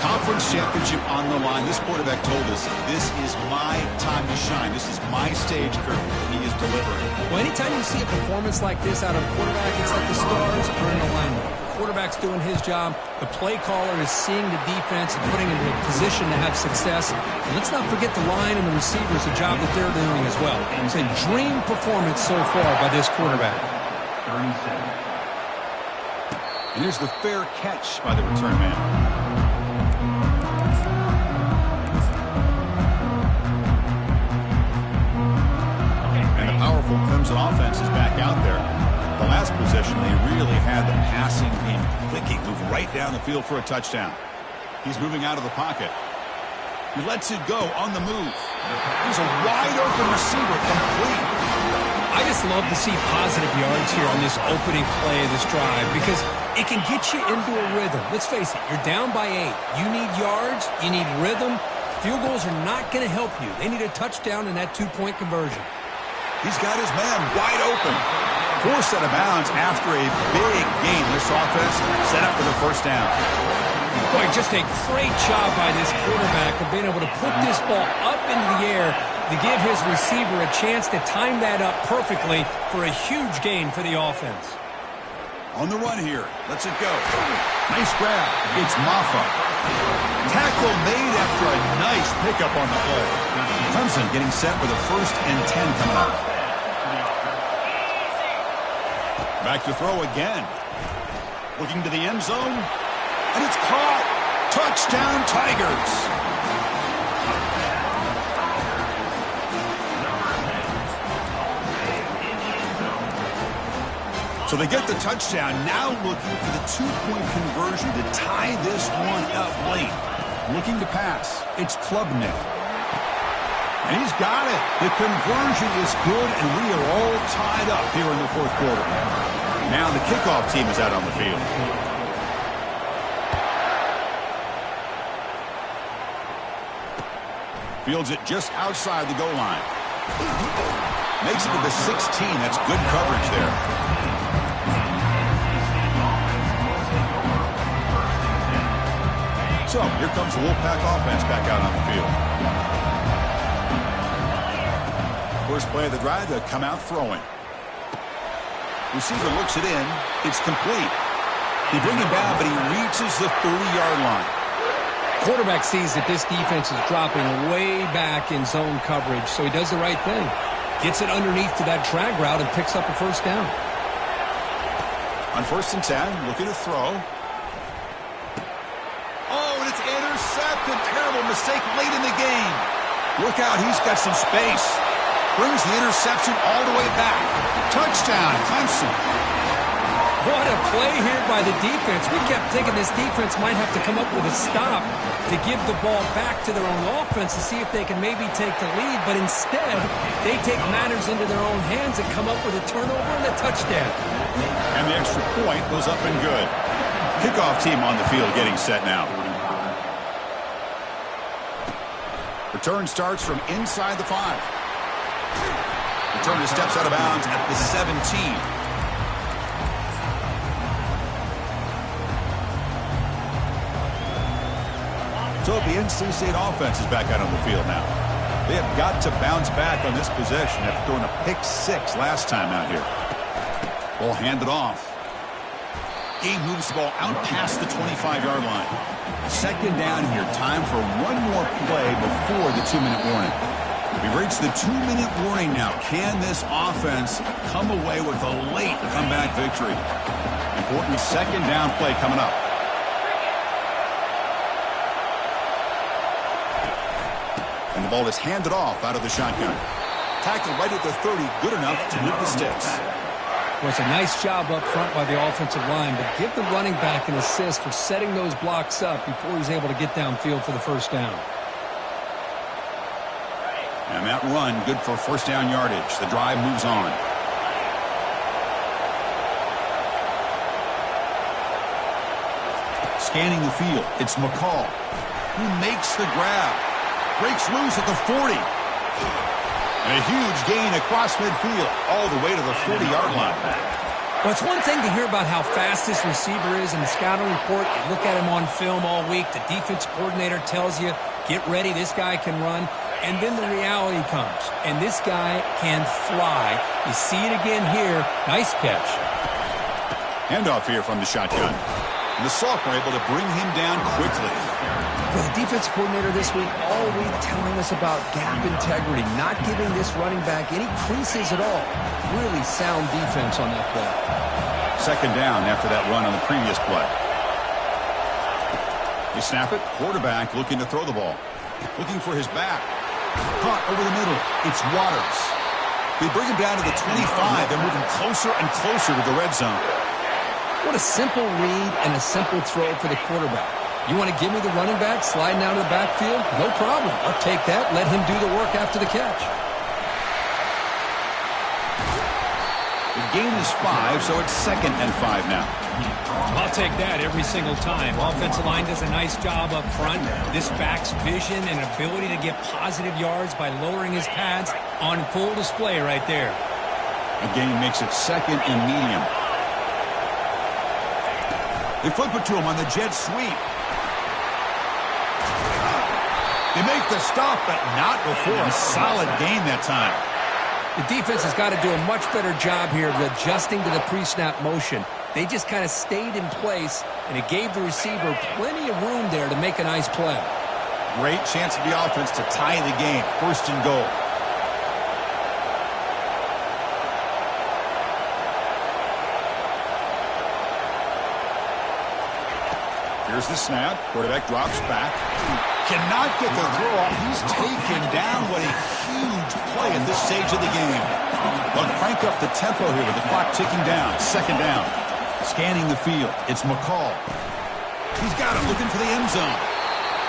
Conference championship on the line. This quarterback told us, this is my time to shine. This is my stage curve. He is delivering. Well, anytime you see a performance like this out of a quarterback, it's like the stars are in alignment. The quarterback's doing his job. The play caller is seeing the defense and putting him in a position to have success. And let's not forget the line and the receivers, the job that they're doing as well. It's a dream performance so far by this quarterback. 37. And here's the fair catch by the return man. Powerful Clemson offense is back out there. The last possession, they really had the passing game clicking, moved right down the field for a touchdown. He's moving out of the pocket. He lets it go on the move. He's a wide-open receiver, complete. I just love to see positive yards here on this opening play of this drive because it can get you into a rhythm. Let's face it, you're down by 8. You need yards, you need rhythm. Field goals are not going to help you. They need a touchdown in that 2-point conversion. He's got his man wide open. Forced out of bounds after a big game. This offense set up for the 1st down. Boy, just a great job by this quarterback of being able to put this ball up into the air to give his receiver a chance to time that up perfectly for a huge gain for the offense. On the run here. Lets it go. Nice grab. It's Maffa. Tackle made after a nice pickup on the play. Clemson getting set with a 1st and 10 coming up. Back to throw again. Looking to the end zone. And it's caught. Touchdown, Tigers. So they get the touchdown. Now looking for the 2-point conversion to tie this one up late. Looking to pass. It's Klubnik. And he's got it. The conversion is good, and we are all tied up here in the 4th quarter. Now the kickoff team is out on the field. Fields it just outside the goal line. Makes it to the 16. That's good coverage there. So here comes the Wolfpack offense back out on the field. First play of the drive, they'll come out throwing. Receiver looks it in. It's complete. They bring him down, but he reaches the 30-yard line. Quarterback sees that this defense is dropping way back in zone coverage, so he does the right thing. Gets it underneath to that drag route and picks up a first down. On 1st and 10, looking to throw. Oh, and it's intercepted. Terrible mistake late in the game. Look out, he's got some space. Brings the interception all the way back. Touchdown, Clemson. What a play here by the defense. We kept thinking this defense might have to come up with a stop to give the ball back to their own offense to see if they can maybe take the lead, but instead they take matters into their own hands and come up with a turnover and a touchdown. And the extra point goes up and good. Kickoff team on the field getting set now. Return starts from inside the 5. Returner steps out of bounds at the 17. So the NC State offense is back out on the field now. They have got to bounce back on this possession after throwing a pick-6 last time out here. Ball handed off. Game moves the ball out past the 25-yard line. 2nd down here. Time for one more play before the 2-minute warning. We've reached the 2-minute warning now. Can this offense come away with a late comeback victory? Important 2nd down play coming up. And the ball is handed off out of the shotgun. Tackled right at the 30, good enough to move the sticks. Well, it's a nice job up front by the offensive line, but give the running back an assist for setting those blocks up before he's able to get downfield for the first down. And that run, good for 1st down yardage. The drive moves on. Scanning the field, it's McCall, who makes the grab. Breaks loose at the 40. And a huge gain across midfield, all the way to the 40-yard line. Well, it's one thing to hear about how fast this receiver is in the scouting report. You look at him on film all week. The defense coordinator tells you, get ready, this guy can run. And then the reality comes, and this guy can fly. You see it again here. Nice catch. Handoff here from the shotgun. And the Salk were able to bring him down quickly. Well, the defense coordinator this week all week telling us about gap integrity, not giving this running back any creases at all. Really sound defense on that play. 2nd down after that run on the previous play. They snap it. Quarterback looking to throw the ball. Looking for his back. Caught over the middle. It's Waters. They bring him down to the 25. They're moving closer and closer to the red zone. What a simple read and a simple throw for the quarterback. You want to give me the running back sliding down to the backfield? No problem. I'll take that. Let him do the work after the catch. The gain is 5, so it's 2nd and 5 now. I'll take that every single time. Offensive line does a nice job up front. This back's vision and ability to get positive yards by lowering his pads on full display right there. A gain makes it 2nd and medium. They flip it to him on the jet sweep. They make the stop, but not before a solid gain that time. The defense has got to do a much better job here of adjusting to the pre-snap motion. They just kind of stayed in place, and it gave the receiver plenty of room there to make a nice play. Great chance for the offense to tie the game. 1st and goal. Here's the snap. Quarterback drops back. Cannot get the throw off. He's taken down. What a huge play at this stage of the game. They'll crank up the tempo here with the clock ticking down. 2nd down. Scanning the field. It's McCall. He's got it, looking for the end zone.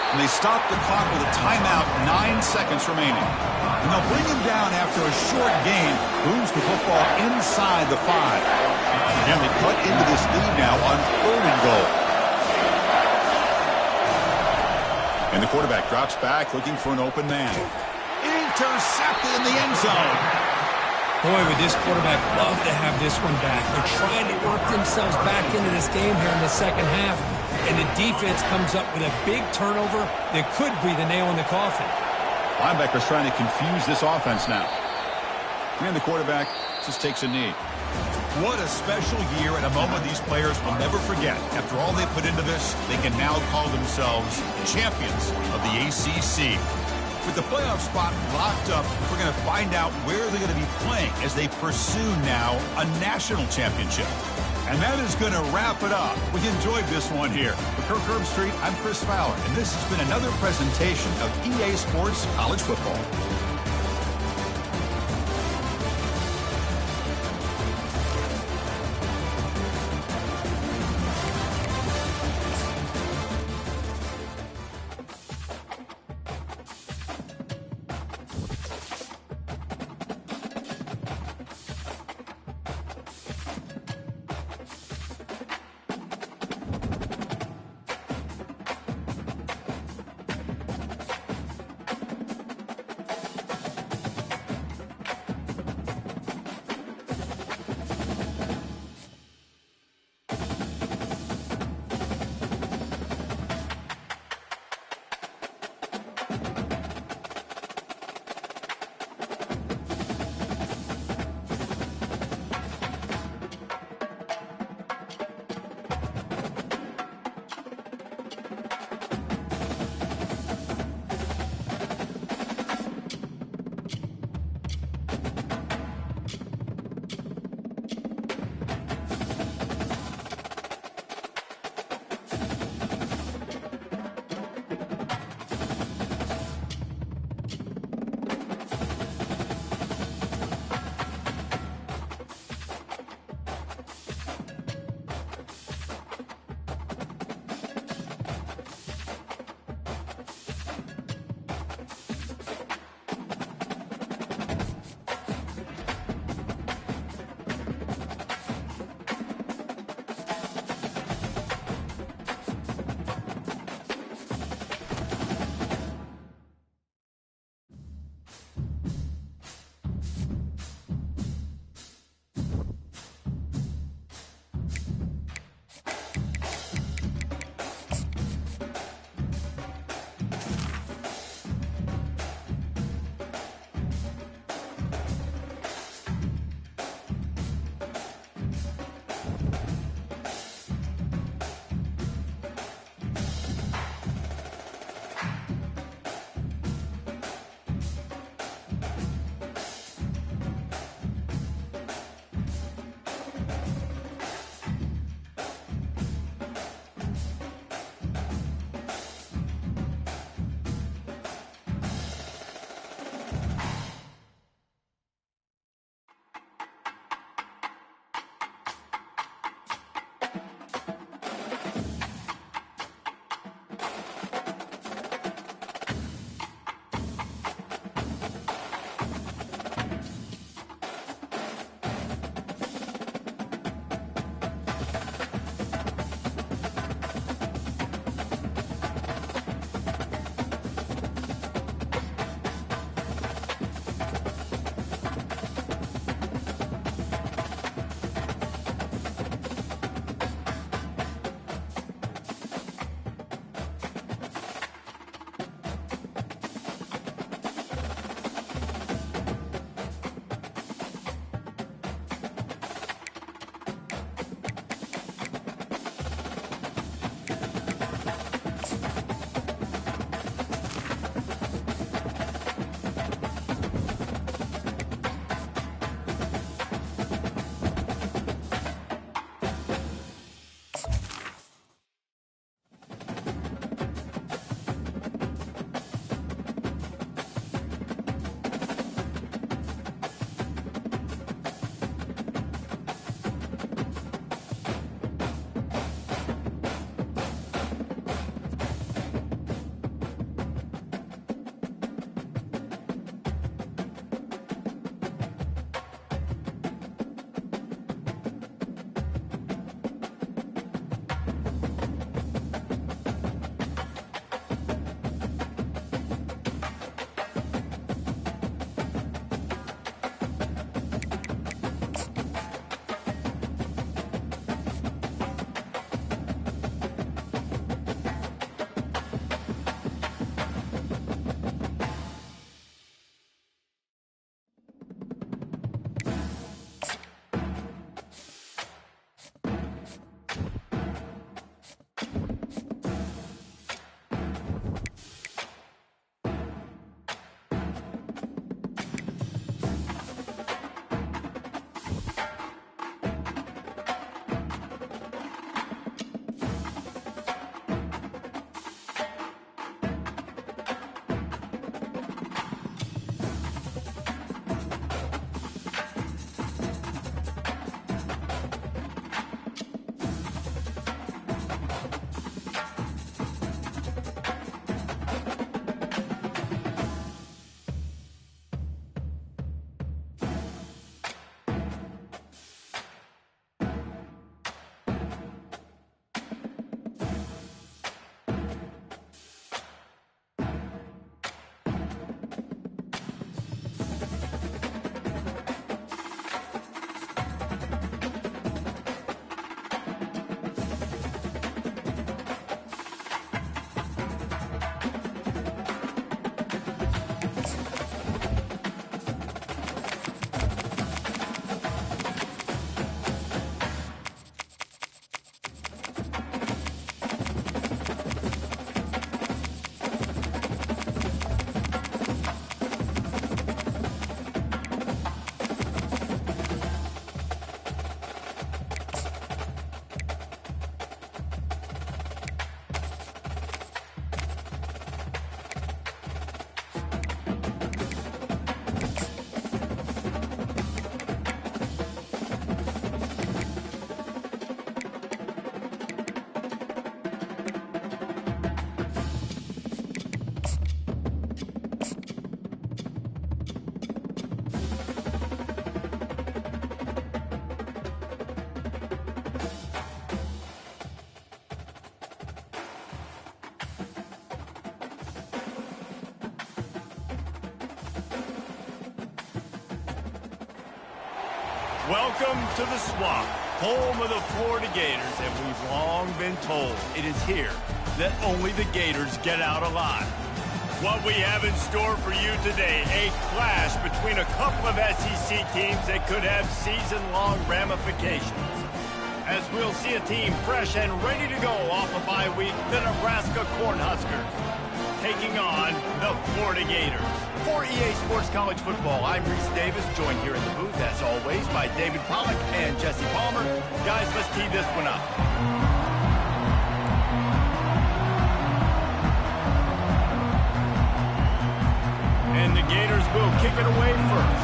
And they stop the clock with a timeout. 9 seconds remaining. And they'll bring him down after a short gain. Moves the football inside the 5. And they cut into this lead now on 3rd and goal. And the quarterback drops back, looking for an open man. Intercepted in the end zone. Boy, would this quarterback love to have this one back. They're trying to work themselves back into this game here in the 2nd half. And the defense comes up with a big turnover that could be the nail in the coffin. Linebackers trying to confuse this offense now. And the quarterback just takes a knee. What a special year and a moment these players will never forget. After all they put into this, they can now call themselves champions of the ACC. With the playoff spot locked up, we're going to find out where they're going to be playing as they pursue now a national championship. And that is going to wrap it up. We enjoyed this one here. For Kirk Herbstreit, I'm Chris Fowler, and this has been another presentation of EA Sports College Football. Welcome to the Swamp, home of the Florida Gators, and we've long been told it is here that only the Gators get out alive. What we have in store for you today, a clash between a couple of SEC teams that could have season-long ramifications. As we'll see a team fresh and ready to go off a bye week, the Nebraska Cornhuskers taking on the Florida Gators. For EA Sports College Football, I'm Reese Davis, joined here in the booth, as always, by David Pollack and Jesse Palmer. Guys, let's tee this one up. And the Gators will kick it away first.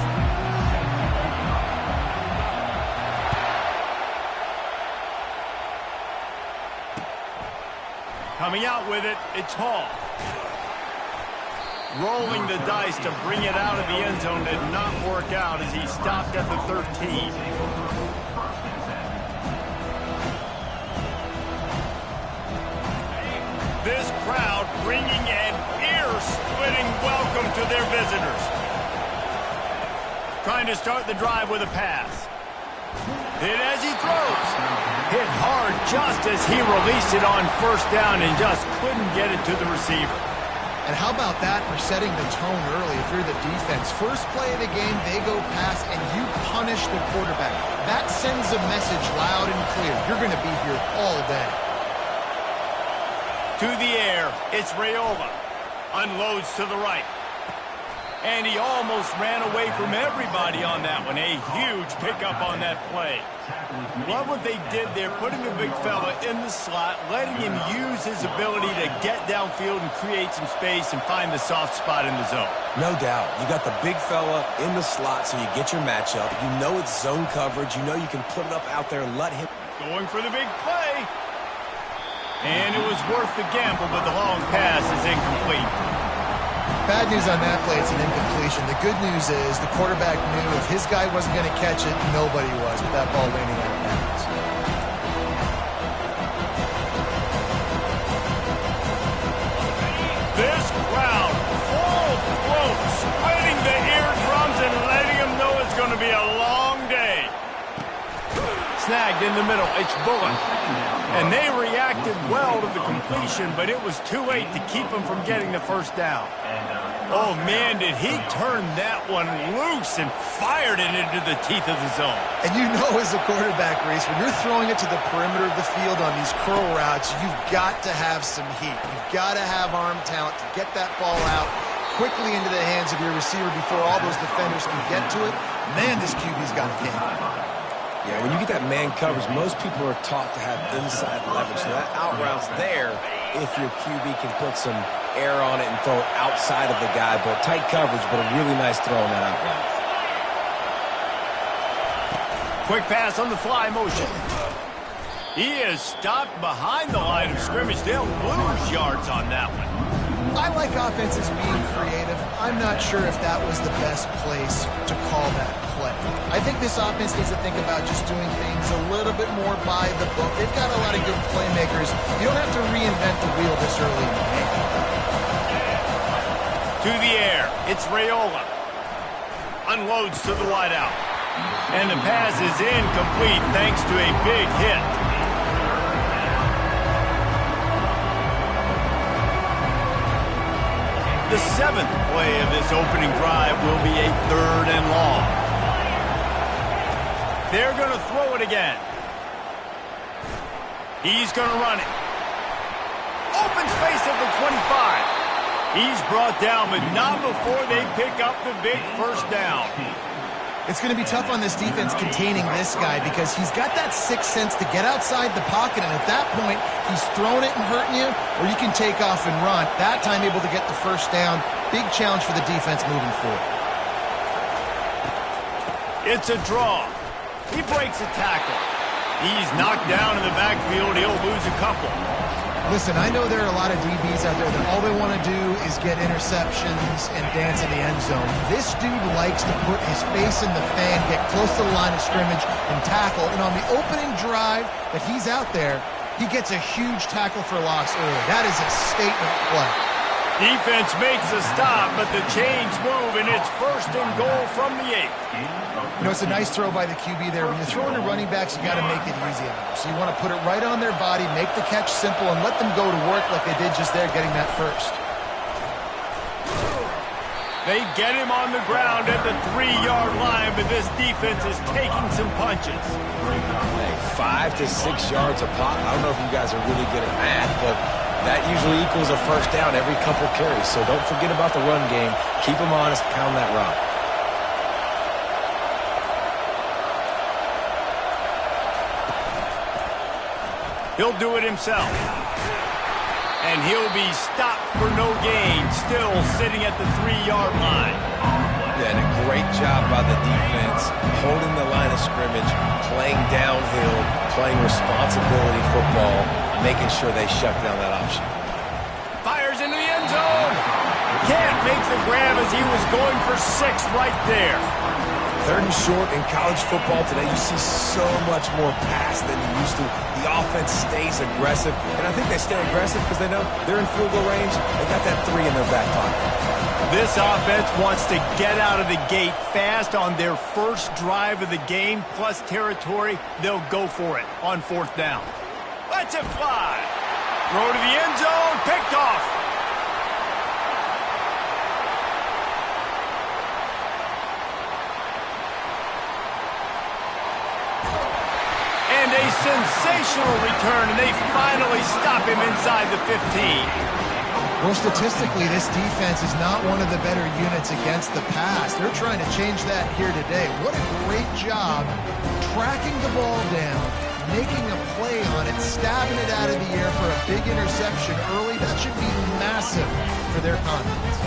Coming out with it, it's Hall. Rolling the dice to bring it out of the end zone did not work out as he stopped at the 13. This crowd bringing an ear-splitting welcome to their visitors. Trying to start the drive with a pass. Hit as he throws. Hit hard just as he released it on first down and just couldn't get it to the receiver. And how about that for setting the tone early if you're the defense? First play of the game, they go pass, and you punish the quarterback. That sends a message loud and clear. You're going to be here all day. To the air, it's Raiola. Unloads to the right. And he almost ran away from everybody on that one. A huge pickup on that play. Love what they did there, putting the big fella in the slot, letting him use his ability to get downfield and create some space and find the soft spot in the zone. No doubt. You got the big fella in the slot, so you get your matchup. You know it's zone coverage. You know you can put it up out there and let him. Going for the big play. And it was worth the gamble, but the long pass is incomplete. Bad news on that play, it's an incompletion. The good news is the quarterback knew if his guy wasn't going to catch it, nobody was with that ball landing out of bounds. This crowd, full throat, splitting the eardrums and letting them know it's going to be a long day. Snagged in the middle, it's Bullock. And they reacted well to the completion, but it was too late to keep them from getting the first down. Oh, man, did he turn that one loose and fired it into the teeth of the zone. And you know as a quarterback, Reese, when you're throwing it to the perimeter of the field on these curl routes, you've got to have some heat. You've got to have arm talent to get that ball out quickly into the hands of your receiver before all those defenders can get to it. Man, this QB's got a game. Yeah, when you get that man coverage, most people are taught to have inside leverage. So that out route's there if your QB can put some air on it and throw it outside of the guy. But tight coverage, but a really nice throw on that out route. Quick pass on the fly motion. He is stopped behind the line of scrimmage. They'll lose yards on that one. I like offenses being creative. I'm not sure if that was the best place to call that play. I think this offense needs to think about just doing things a little bit more by the book. They've got a lot of good playmakers. You don't have to reinvent the wheel this early in the game. To the air, it's Raiola. Unloads to the wideout. And the pass is incomplete thanks to a big hit. The seventh play of this opening drive will be a 3rd and long. They're going to throw it again. He's going to run it. Open space at the 25. He's brought down, but not before they pick up the big first down. It's going to be tough on this defense containing this guy because he's got that sixth sense to get outside the pocket, and at that point, he's throwing it and hurting you, or you can take off and run. That time able to get the first down. Big challenge for the defense moving forward. It's a draw. He breaks a tackle. He's knocked down in the backfield. He'll lose a couple. Listen, I know there are a lot of DBs out there that all they want to do is get interceptions and dance in the end zone. This dude likes to put his face in the fan, get close to the line of scrimmage, and tackle. And on the opening drive that he's out there, he gets a huge tackle for loss early. That is a statement play. Defense makes a stop, but the chains move, and it's 1st and goal from the 8. You know, it's a nice throw by the QB there. When you're throwing to running backs, you got to make it easy on them. So you want to put it right on their body, make the catch simple, and let them go to work like they did just there, getting that first. They get him on the ground at the 3-yard line, but this defense is taking some punches. Hey, 5 to 6 yards a pop. I don't know if you guys are really good at math, but that usually equals a first down every couple carries. So don't forget about the run game. Keep them honest, pound that rock. He'll do it himself. And he'll be stopped for no gain, still sitting at the 3-yard line. Yeah, and a great job by the defense, holding the line of scrimmage, playing downhill, playing responsibility football, making sure they shut down that option. Fires into the end zone. Can't make the grab as he was going for 6 right there. 3rd and short in college football today, you see so much more pass than you used to. The offense stays aggressive, and I think they stay aggressive because they know they're in field goal range. They got that 3 in their back pocket. This offense wants to get out of the gate fast on their first drive of the game, plus territory. They'll go for it on 4th down. Let's it fly. Throw to the end zone, picked off. And a sensational return, and they finally stop him inside the 15. Well, statistically, this defense is not one of the better units against the pass. They're trying to change that here today. What a great job tracking the ball down, making a play on it, stabbing it out of the air for a big interception early. That should be massive for their confidence.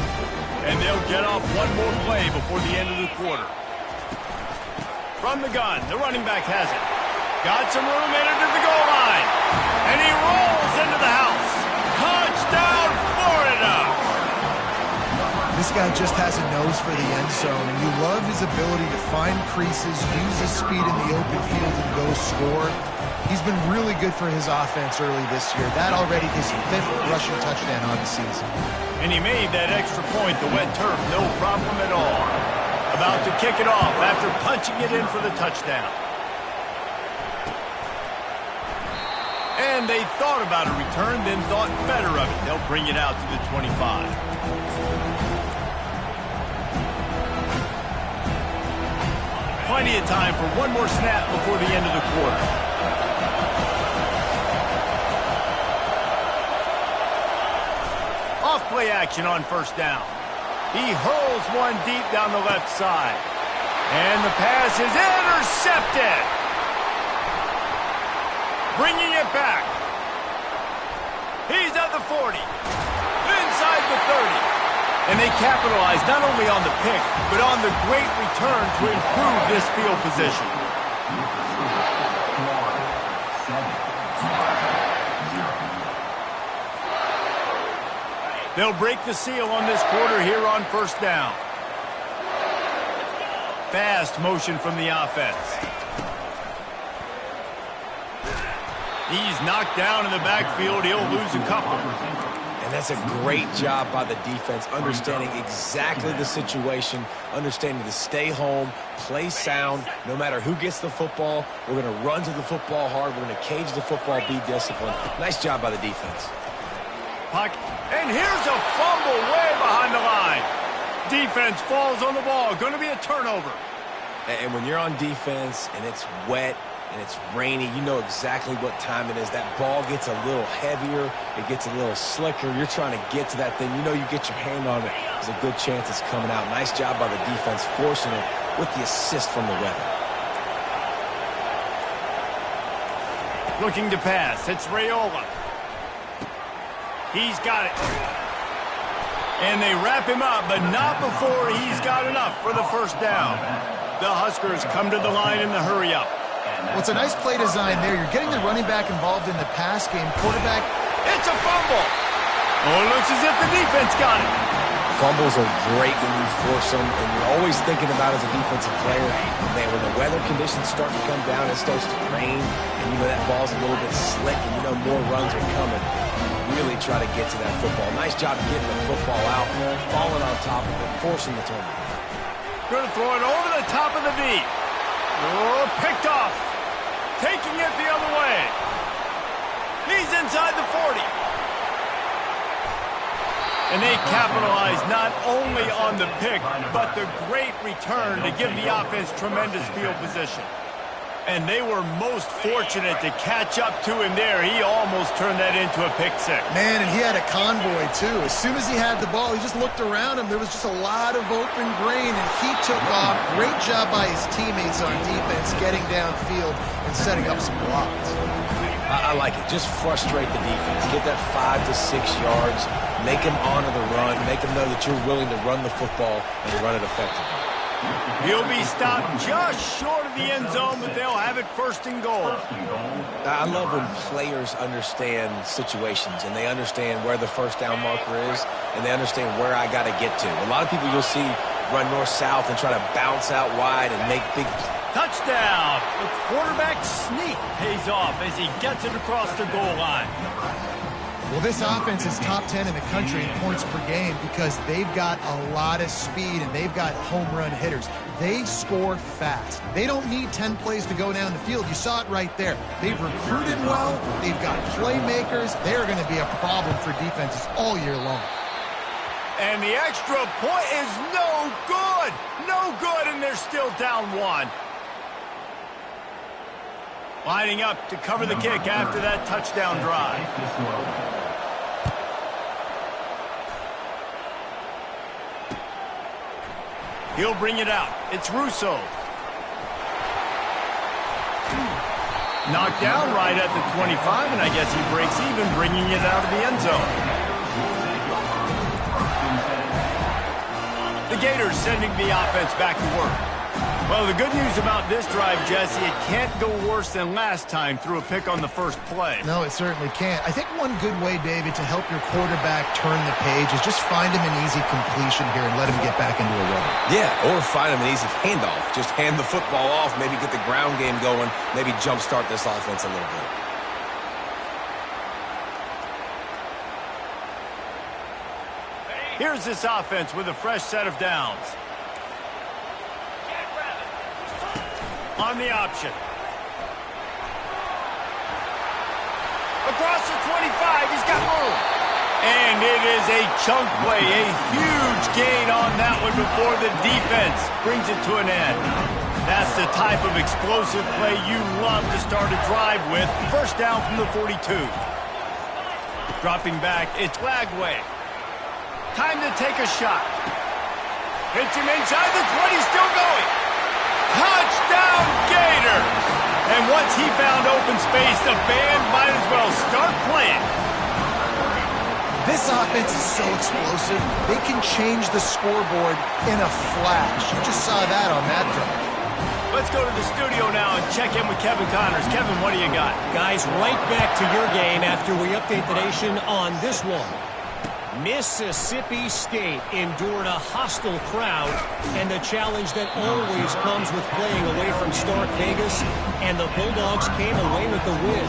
And they'll get off one more play before the end of the quarter. From the gun, the running back has it. Got some room in it to the goal line. And he rolls into the house. Touchdown, Florida! This guy just has a nose for the end zone, and you love his ability to find creases, use his speed in the open field, and go score. He's been really good for his offense early this year. That already his 5th rushing touchdown on the season. And he made that extra point, the wet turf, no problem at all. About to kick it off after punching it in for the touchdown. And they thought about a return, then thought better of it. They'll bring it out to the 25. Plenty of time for one more snap before the end of the quarter. Off play action on 1st down. He hurls one deep down the left side. And the pass is intercepted. Bringing it back. He's at the 40. Inside the 30. And they capitalize not only on the pick, but on the great return to improve this field position. They'll break the seal on this quarter here on 1st down. Fast motion from the offense. He's knocked down in the backfield. He'll lose a couple. And that's a great job by the defense, understanding exactly the situation, understanding to stay home, play sound. No matter who gets the football, we're going to run to the football hard. We're going to cage the football, be disciplined. Nice job by the defense. Puck. And here's a fumble way behind the line. Defense falls on the ball. Going to be a turnover. And when you're on defense and it's wet and it's rainy, you know exactly what time it is. That ball gets a little heavier. It gets a little slicker. You're trying to get to that thing. You know you get your hand on it. There's a good chance it's coming out. Nice job by the defense forcing it with the assist from the weather. Looking to pass. It's Raiola. He's got it. And they wrap him up, but not before he's got enough for the 1st down. The Huskers come to the line in the hurry-up. Well, it's a nice play design there. You're getting the running back involved in the pass game. Quarterback. It's a fumble. Oh, it looks as if the defense got it. Fumbles are great when you force them, and you're always thinking about as a defensive player, man, when the weather conditions start to come down, it starts to rain, and you know that ball's a little bit slick, and you know more runs are coming. really try to get to that football. Nice job getting the football out, falling on top of it, forcing the turnover. Going to throw it over the top of the knee. Oh, picked off. Taking it the other way. He's inside the 40. And they capitalize not only on the pick, but the great return to give the offense tremendous field position. And they were most fortunate to catch up to him there. He almost turned that into a pick six. Man, and he had a convoy, too. As soon as he had the ball, he just looked around him. There was just a lot of open grain, and he took off. Great job by his teammates on defense, getting downfield and setting up some blocks. I like it. Just frustrate the defense. Get that 5 to 6 yards. Make them honor the run. Make them know that you're willing to run the football and run it effectively. He'll be stopped just short of the end zone, but they'll have it first and goal. I love when players understand situations and they understand where the first down marker is and they understand where I got to get to. A lot of people you'll see run north-south and try to bounce out wide and make big... Touchdown! The quarterback sneak pays off as he gets it across the goal line. Well, this offense is top 10 in the country in points per game because they've got a lot of speed and they've got home run hitters. They score fast. They don't need 10 plays to go down the field. You saw it right there. They've recruited well. They've got playmakers. They're going to be a problem for defenses all year long. And the extra point is no good. No good, and they're still down one. Lining up to cover the kick after that touchdown drive. He'll bring it out. It's Russo. Knocked down right at the 25, and I guess he breaks even, bringing it out of the end zone. The Gators sending the offense back to work. Well, the good news about this drive, Jesse, it can't go worse than last time through a pick on the first play. No, it certainly can't. I think one good way, David, to help your quarterback turn the page is just find him an easy completion here and let him get back into a rhythm. Yeah, or find him an easy handoff. Just hand the football off, maybe get the ground game going, maybe jumpstart this offense a little bit. Here's this offense with a fresh set of downs. On the option. Across the 25, he's got room. And it is a chunk play, a huge gain on that one before the defense brings it to an end. That's the type of explosive play you love to start a drive with. First down from the 42. Dropping back, it's Lagway. Time to take a shot. Hits him inside the 20, still going. Touchdown, Gators! And once he found open space, the band might as well start playing. This offense is so explosive, they can change the scoreboard in a flash. You just saw that on that drive. Let's go to the studio now and check in with Kevin Connors. Kevin, what do you got? Guys, right back to your game after we update the nation on this one. Mississippi State endured a hostile crowd and the challenge that always comes with playing away from Stark Vegas, and the Bulldogs came away with the win.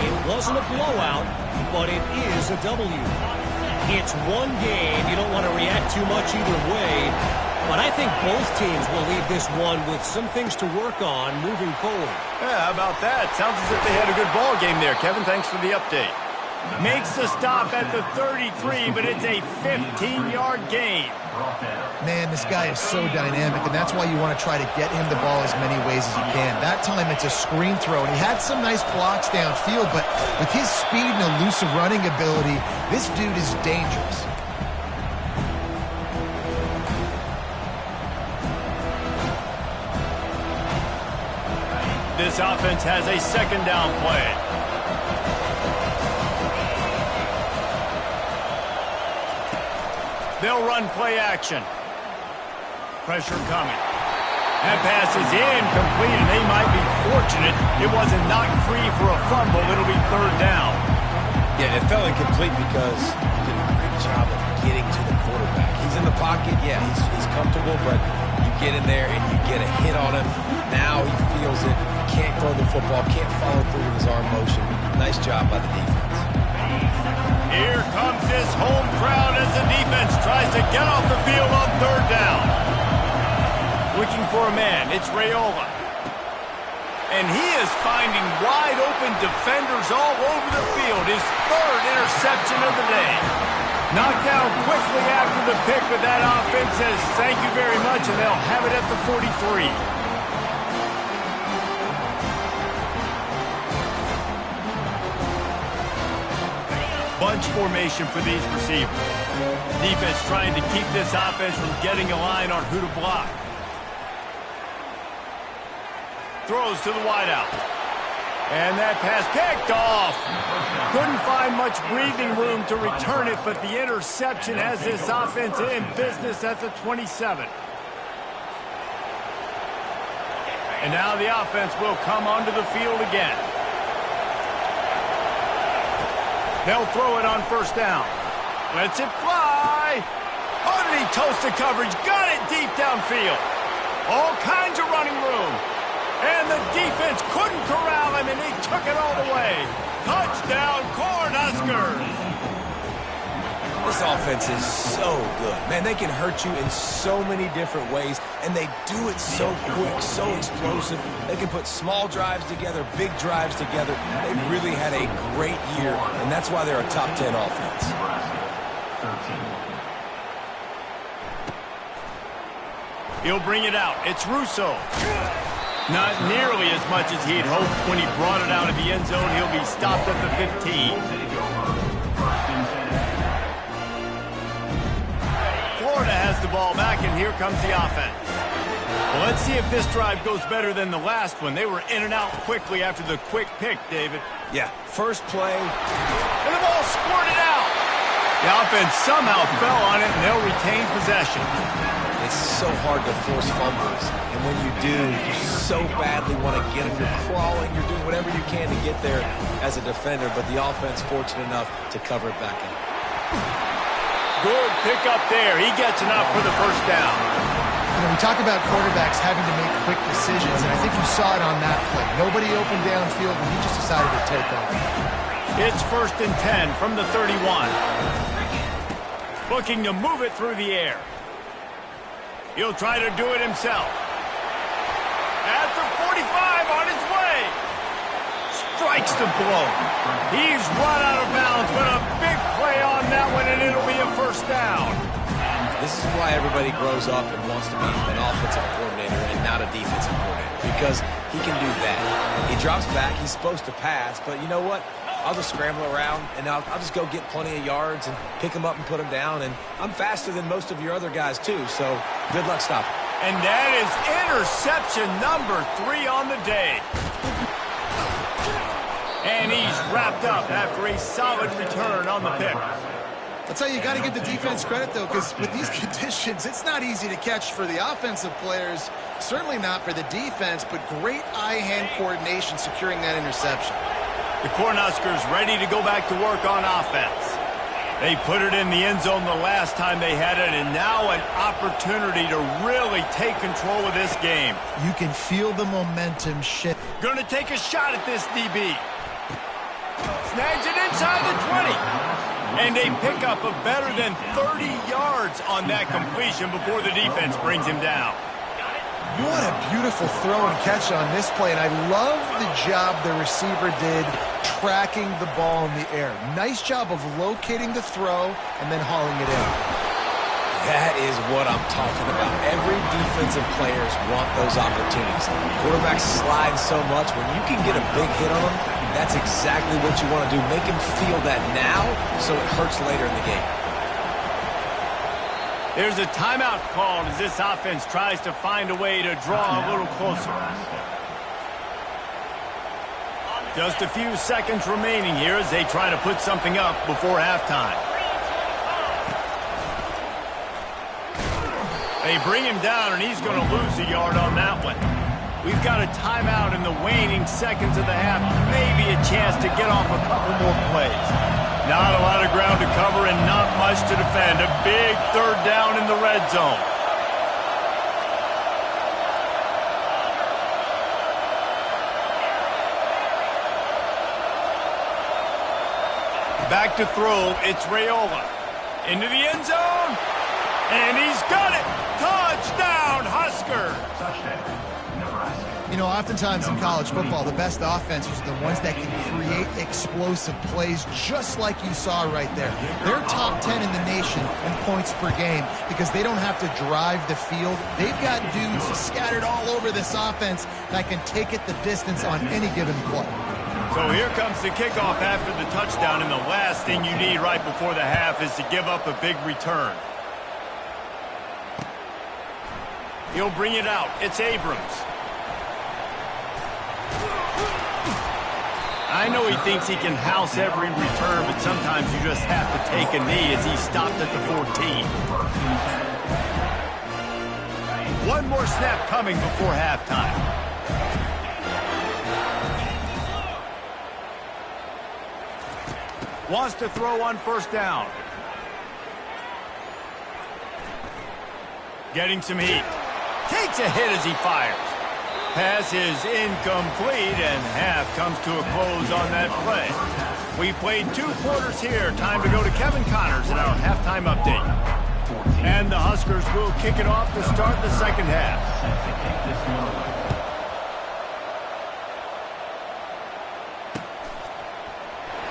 It wasn't a blowout, but it is a W. It's one game. You don't want to react too much either way, but I think both teams will leave this one with some things to work on moving forward. Yeah, how about that? Sounds as if they had a good ball game there. Kevin, thanks for the update. Makes the stop at the 33, but it's a 15-yard gain. Man, this guy is so dynamic, and that's why you want to try to get him the ball as many ways as you can. That time it's a screen throw, and he had some nice blocks downfield, but with his speed and elusive running ability, this dude is dangerous. This offense has a second down play. They'll run play action. Pressure coming. That pass is incomplete, and they might be fortunate it wasn't knocked free for a fumble. It'll be third down. Yeah, it fell incomplete because he did a great job of getting to the quarterback. He's in the pocket, yeah, he's comfortable, but you get in there and you get a hit on him. Now he feels it. Can't throw the football, can't follow through with his arm motion. Nice job by the defense. to get off the field on third down. Looking for a man, it's Raiola. And he is finding wide-open defenders all over the field. His third interception of the day. Knocked down quickly after the pick, but that offense says thank you very much, and they'll have it at the 43. Bunch formation for these receivers. Defense trying to keep this offense from getting a line on who to block. Throws to the wideout. And that pass picked off. Couldn't find much breathing room to return it, but the interception has this offense in business at the 27. And now the offense will come onto the field again. They'll throw it on first down. Lets it fly. Underneath toast the coverage. Got it deep downfield. All kinds of running room. And the defense couldn't corral him, and he took it all the way. Touchdown, Cornhuskers! This offense is so good. Man, they can hurt you in so many different ways, and they do it so quick, so explosive. They can put small drives together, big drives together. They've really had a great year, and that's why they're a top 10 offense. He'll bring it out. It's Russo. Not nearly as much as he'd hoped when he brought it out of the end zone. He'll be stopped at the 15. Florida has the ball back, and here comes the offense. Well, let's see if this drive goes better than the last one. They were in and out quickly after the quick pick, David. Yeah, first play. And the ball squirted out. The offense somehow fell on it, and they'll retain possession. It's so hard to force fumbles, and when you do, you so badly want to get them. You're crawling, you're doing whatever you can to get there as a defender, but the offense fortunate enough to cover it back up. Good pick up there. He gets enough for the first down. You know, we talk about quarterbacks having to make quick decisions, and I think you saw it on that play. Nobody opened downfield, and he just decided to take off. It's 1st and 10 from the 31. Looking to move it through the air. He'll try to do it himself. At the 45, on his way. Strikes the blow. He's run out of bounds, but a big play on that one, and it'll be a first down. This is why everybody grows up and wants to be an offensive coordinator and not a defensive coordinator, because he can do that. He drops back. He's supposed to pass, but you know what? I'll just scramble around, and I'll just go get plenty of yards and pick them up and put them down. And I'm faster than most of your other guys, too, so good luck stopping. And that is interception number 3 on the day. And he's wrapped up after a solid return on the pick. That's how you got to give the defense credit, though, because with these conditions, it's not easy to catch for the offensive players, certainly not for the defense, but great eye-hand coordination securing that interception. The Cornhuskers ready to go back to work on offense. They put it in the end zone the last time they had it, and now an opportunity to really take control of this game. You can feel the momentum shift. Going to take a shot at this DB. Snags it inside the 20. And a pickup of better than 30 yards on that completion before the defense brings him down. What a beautiful throw and catch on this play, and I love the job the receiver did tracking the ball in the air. Nice job of locating the throw and then hauling it in. That is what I'm talking about. Every defensive players want those opportunities. Quarterbacks slide so much. When you can get a big hit on them, that's exactly what you want to do. Make him feel that now so it hurts later in the game. There's a timeout called as this offense tries to find a way to draw a little closer. Just a few seconds remaining here as they try to put something up before halftime. They bring him down, and he's going to lose a yard on that one. We've got a timeout in the waning seconds of the half. Maybe a chance to get off a couple more plays. Not a lot of ground to cover and not much to defend. A big third down in the red zone. Back to throw, it's Raiola. Into the end zone. And he's got it! Touchdown, Huskers! Touchdown, Nebraska. You know, oftentimes in college football, the best offenses are the ones that can create explosive plays just like you saw right there. They're top 10 in the nation in points per game because they don't have to drive the field. They've got dudes scattered all over this offense that can take it the distance on any given play. So here comes the kickoff after the touchdown, and the last thing you need right before the half is to give up a big return. He'll bring it out. It's Abrams. I know he thinks he can house every return, but sometimes you just have to take a knee as he stopped at the 14. One more snap coming before halftime. Wants to throw on first down. Getting some heat. Takes a hit as he fires. Pass is incomplete, and half comes to a close on that play. We played 2 quarters here. Time to go to Kevin Connors in our halftime update. And the Huskers will kick it off to start the second half.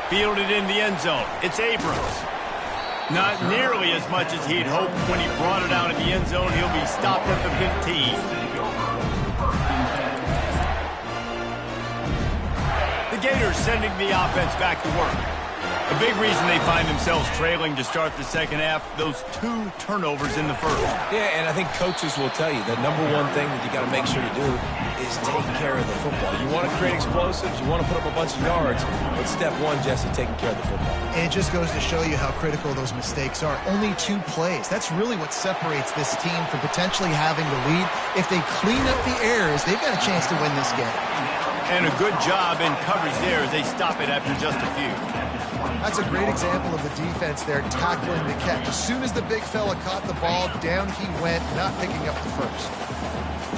Fielded in the end zone. It's Abrams. Not nearly as much as he'd hoped when he brought it out in the end zone. He'll be stopped at the 15. The Gators sending the offense back to work. A big reason they find themselves trailing to start the second half, those 2 turnovers in the first. Yeah, and I think coaches will tell you the number one thing that you got to make sure to do is take care of the football. You want to create explosives, you want to put up a bunch of yards, but step one, Jesse, taking care of the football. And it just goes to show you how critical those mistakes are. Only 2 plays. That's really what separates this team from potentially having the lead. If they clean up the errors, they've got a chance to win this game. And a good job in coverage there as they stop it after just a few. That's a great example of the defense there tackling the catch. As soon as the big fella caught the ball, down he went, not picking up the first.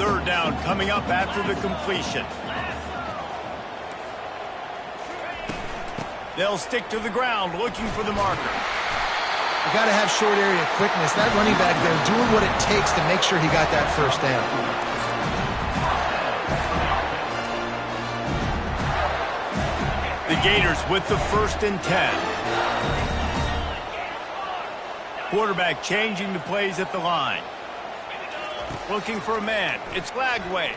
Third down coming up after the completion. They'll stick to the ground looking for the marker. You got to have short area quickness. That running back there doing what it takes to make sure he got that first down. The Gators with the 1st and 10. Quarterback changing the plays at the line. Looking for a man. It's Lagway.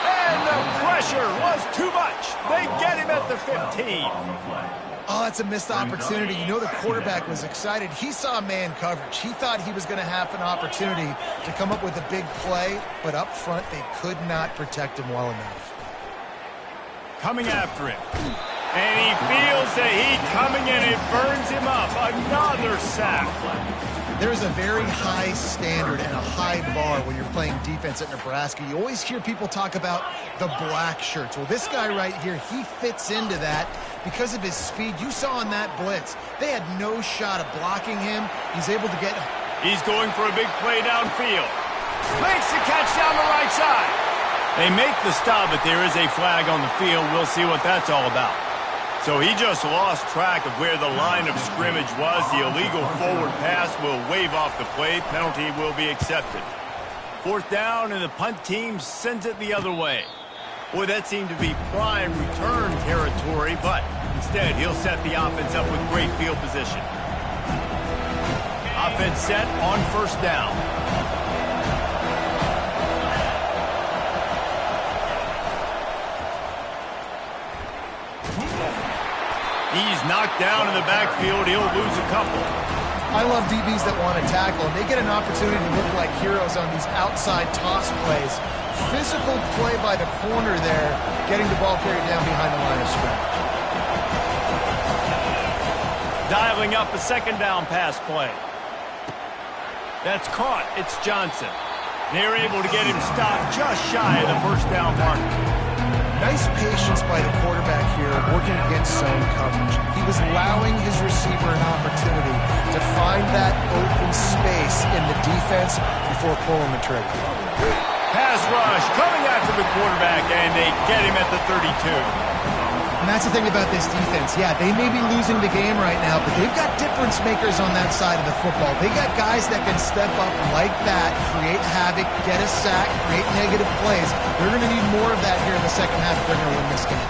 And the pressure was too much. They get him at the 15. Oh, that's a missed opportunity. You know the quarterback was excited. He saw man coverage. He thought he was going to have an opportunity to come up with a big play, but up front they could not protect him well enough. Coming after him. And he feels the heat coming in. It burns him up. Another sack. There's a very high standard and a high bar when you're playing defense at Nebraska. You always hear people talk about the black shirts. Well, this guy right here, he fits into that because of his speed. You saw in that blitz, they had no shot of blocking him. He's able to get... He's going for a big play downfield. Makes the catch down the right side. They make the stop, but there is a flag on the field. We'll see what that's all about. So he just lost track of where the line of scrimmage was. The illegal forward pass will wave off the play. Penalty will be accepted. 4th down, and the punt team sends it the other way. Boy, that seemed to be prime return territory, but instead he'll set the offense up with great field position. Offense set on 1st down. He's knocked down in the backfield. He'll lose a couple. I love DBs that want to tackle, and they get an opportunity to look like heroes on these outside toss plays. Physical play by the corner there, getting the ball carried down behind the line of scrimmage. Dialing up a 2nd down pass play. That's caught. It's Johnson. They're able to get him stopped just shy of the 1st down mark. Nice patience by the quarterback here, working against zone coverage. He was allowing his receiver an opportunity to find that open space in the defense before pulling the trigger. Pass rush coming after the quarterback, and they get him at the 32. And that's the thing about this defense. Yeah, they may be losing the game right now, but they've got difference makers on that side of the football. They got guys that can step up like that, create havoc, get a sack, create negative plays. They're going to need more of that here in the second half if they're going to win this game.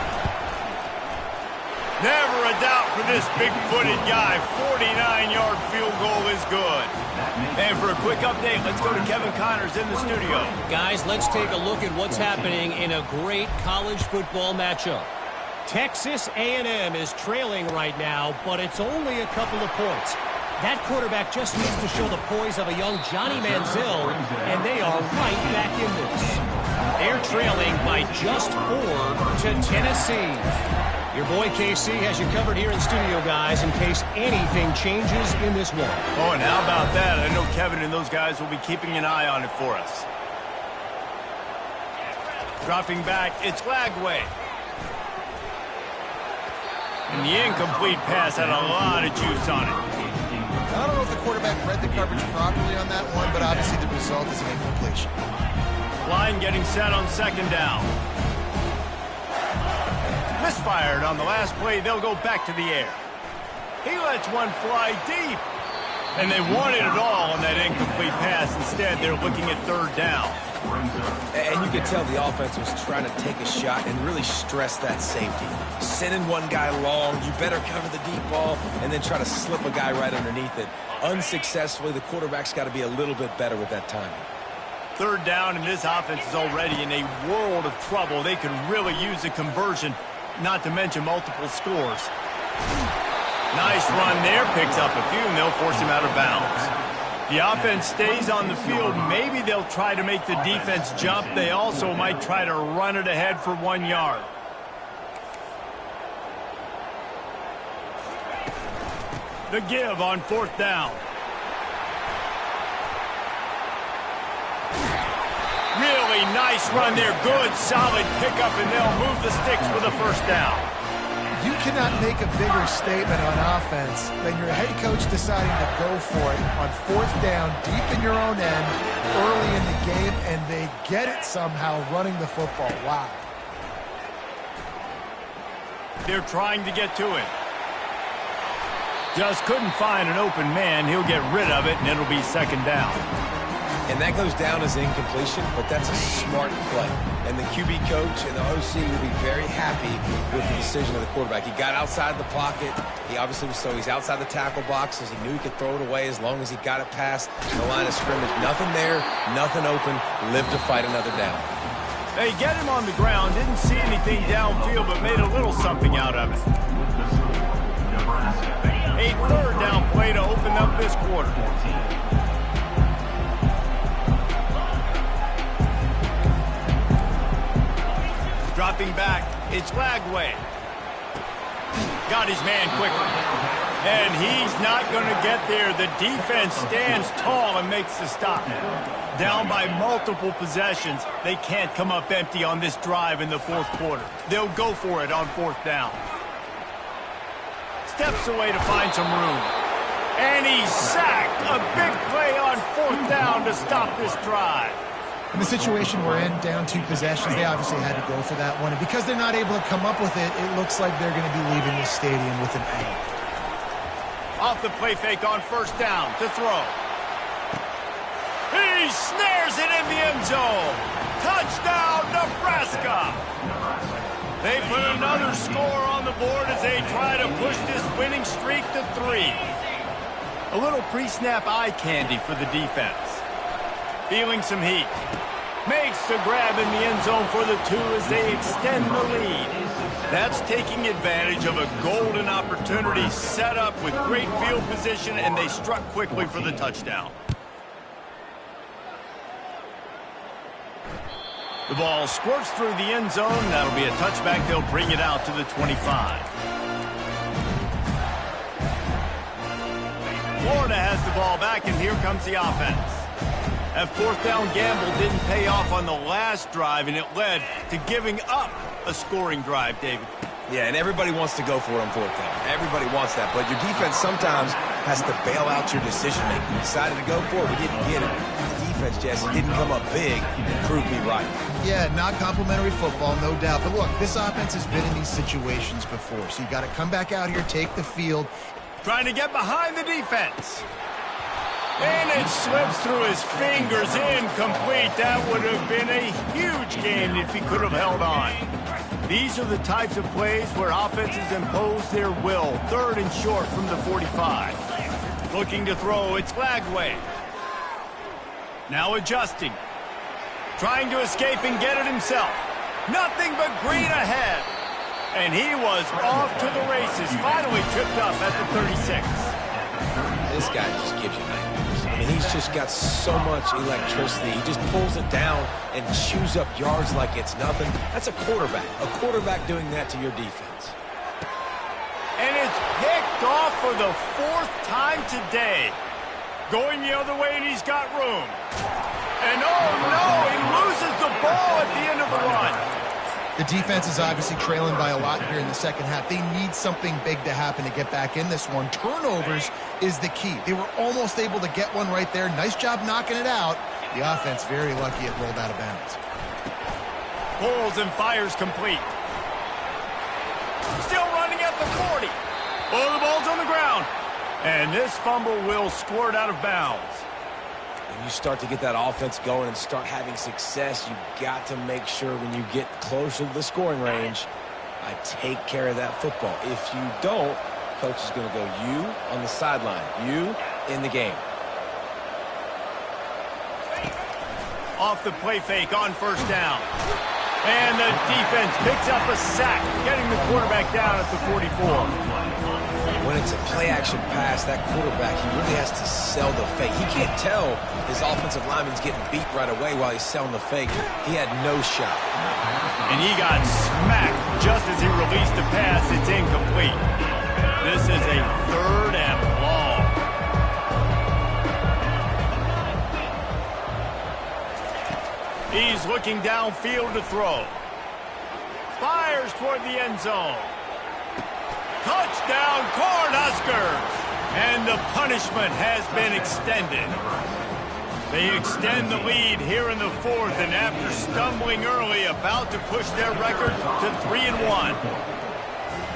Never a doubt for this big-footed guy. 49-yard field goal is good. And for a quick update, let's go to Kevin Connors in the studio. Guys, let's take a look at what's happening in a great college football matchup. Texas A&M is trailing right now, but it's only a couple of points. That quarterback just needs to show the poise of a young Johnny Manziel, and they are right back in this. They're trailing by just 4 to Tennessee. Your boy KC has you covered here in studio, guys, in case anything changes in this one. Oh, and how about that? I know Kevin and those guys will be keeping an eye on it for us. Dropping back, it's Lagway. And the incomplete pass had a lot of juice on it. I don't know if the quarterback read the coverage properly on that one, but obviously the result is an incompletion. Line getting set on second down. Misfired on the last play. They'll go back to the air. He lets one fly deep. And they wanted it all on that incomplete pass. Instead, they're looking at third down. And you could tell the offense was trying to take a shot and really stress that safety. Sending one guy long, you better cover the deep ball, and then try to slip a guy right underneath it. Unsuccessfully, the quarterback's got to be a little bit better with that timing. Third down, and this offense is already in a world of trouble. They could really use a conversion, not to mention multiple scores. Nice run there, picks up a few, and they'll force him out of bounds. The offense stays on the field. Maybe they'll try to make the defense jump. They also might try to run it ahead for 1 yard. The give on fourth down. Really nice run there. Good, solid pickup, and they'll move the sticks for the first down. You cannot make a bigger statement on offense than your head coach deciding to go for it on fourth down, deep in your own end, early in the game, and they get it somehow running the football. Wow. They're trying to get to it. Just couldn't find an open man. He'll get rid of it, and it'll be second down. And that goes down as incompletion, but that's a smart play. And the QB coach and the OC will be very happy with the decision of the quarterback. He got outside the pocket. He obviously was he's outside the tackle boxes. He knew he could throw it away as long as he got it past the line of scrimmage. Nothing there, nothing open. Live to fight another down. They get him on the ground. Didn't see anything downfield, but made a little something out of it. A third down play to open up this quarter. Dropping back, it's Lagway. Got his man quickly. And he's not going to get there. The defense stands tall and makes the stop. Down by multiple possessions. They can't come up empty on this drive in the fourth quarter. They'll go for it on fourth down. Steps away to find some room. And he's sacked. A big play on fourth down to stop this drive. In the situation we're in, down 2 possessions, they obviously had to go for that one. And because they're not able to come up with it, it looks like they're going to be leaving this stadium with an A. Off the play fake on first down to throw. He snares it in the end zone. Touchdown, Nebraska. They put another score on the board as they try to push this winning streak to 3. A little pre-snap eye candy for the defense. Feeling some heat. Makes the grab in the end zone for the 2 as they extend the lead. That's taking advantage of a golden opportunity set up with great field position, and they struck quickly for the touchdown. The ball squirts through the end zone. That'll be a touchback. They'll bring it out to the 25. Florida has the ball back, and here comes the offense. That fourth down gamble didn't pay off on the last drive, and it led to giving up a scoring drive, David. Yeah, and everybody wants to go for it on fourth down. Everybody wants that, but your defense sometimes has to bail out your decision-making. We decided to go for it. We didn't get it. The defense, Jesse, didn't come up big and prove me right. Yeah, not complimentary football, no doubt. But look, this offense has been in these situations before, so you got to come back out here, take the field. Trying to get behind the defense. And it slips through his fingers, incomplete. That would have been a huge gain if he could have held on. These are the types of plays where offenses impose their will. 3rd and short from the 45. Looking to throw, it's Lagway. Now adjusting. Trying to escape and get it himself. Nothing but green ahead. And he was off to the races. Finally tripped up at the 36. This guy just gives you nightmares. I mean, he's just got so much electricity. He just pulls it down and chews up yards like it's nothing. That's a quarterback. A quarterback doing that to your defense. And it's picked off for the 4th time today. Going the other way, and he's got room. And oh no, he loses the ball at the end of the run. The defense is obviously trailing by a lot here in the second half. They need something big to happen to get back in this one. Turnovers is the key. They were almost able to get one right there. Nice job knocking it out. The offense very lucky it rolled out of bounds. Pulls and fires complete. Still running at the 40. Oh, the ball's on the ground. And this fumble will squirt out of bounds. When you start to get that offense going and start having success, you got to make sure when you get closer to the scoring range, I take care of that football. If you don't, coach is going to go you on the sideline, you in the game. Off the play fake on 1st down. And the defense picks up a sack, getting the quarterback down at the 44. When it's a play-action pass, that quarterback, he really has to sell the fake. He can't tell his offensive lineman's getting beat right away while he's selling the fake. He had no shot. And he got smacked just as he released the pass. It's incomplete. This is a 3rd and long. He's looking downfield to throw. Fires toward the end zone. Touchdown, Cornhuskers! And the punishment has been extended. They extend the lead here in the 4th, and after stumbling early, about to push their record to 3-1.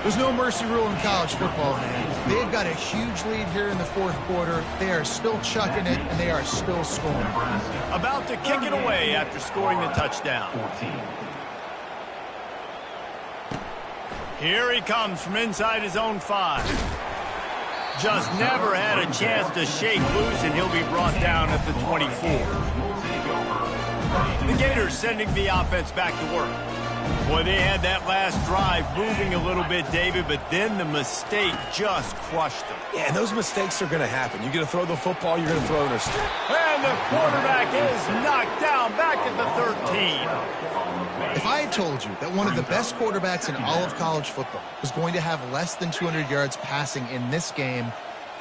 There's no mercy rule in college football, man. They've got a huge lead here in the 4th quarter. They are still chucking it, and they are still scoring. About to kick it away after scoring the touchdown. Here he comes from inside his own 5. Just never had a chance to shake loose, and he'll be brought down at the 24. The Gators sending the offense back to work. Boy, they had that last drive moving a little bit, David, but then the mistake just crushed them. Yeah, and those mistakes are going to happen. You're going to throw the football, you're going to throw interception. And the quarterback is knocked down back at the 13. If I had told you that one of the best quarterbacks in all of college football was going to have less than 200 yards passing in this game,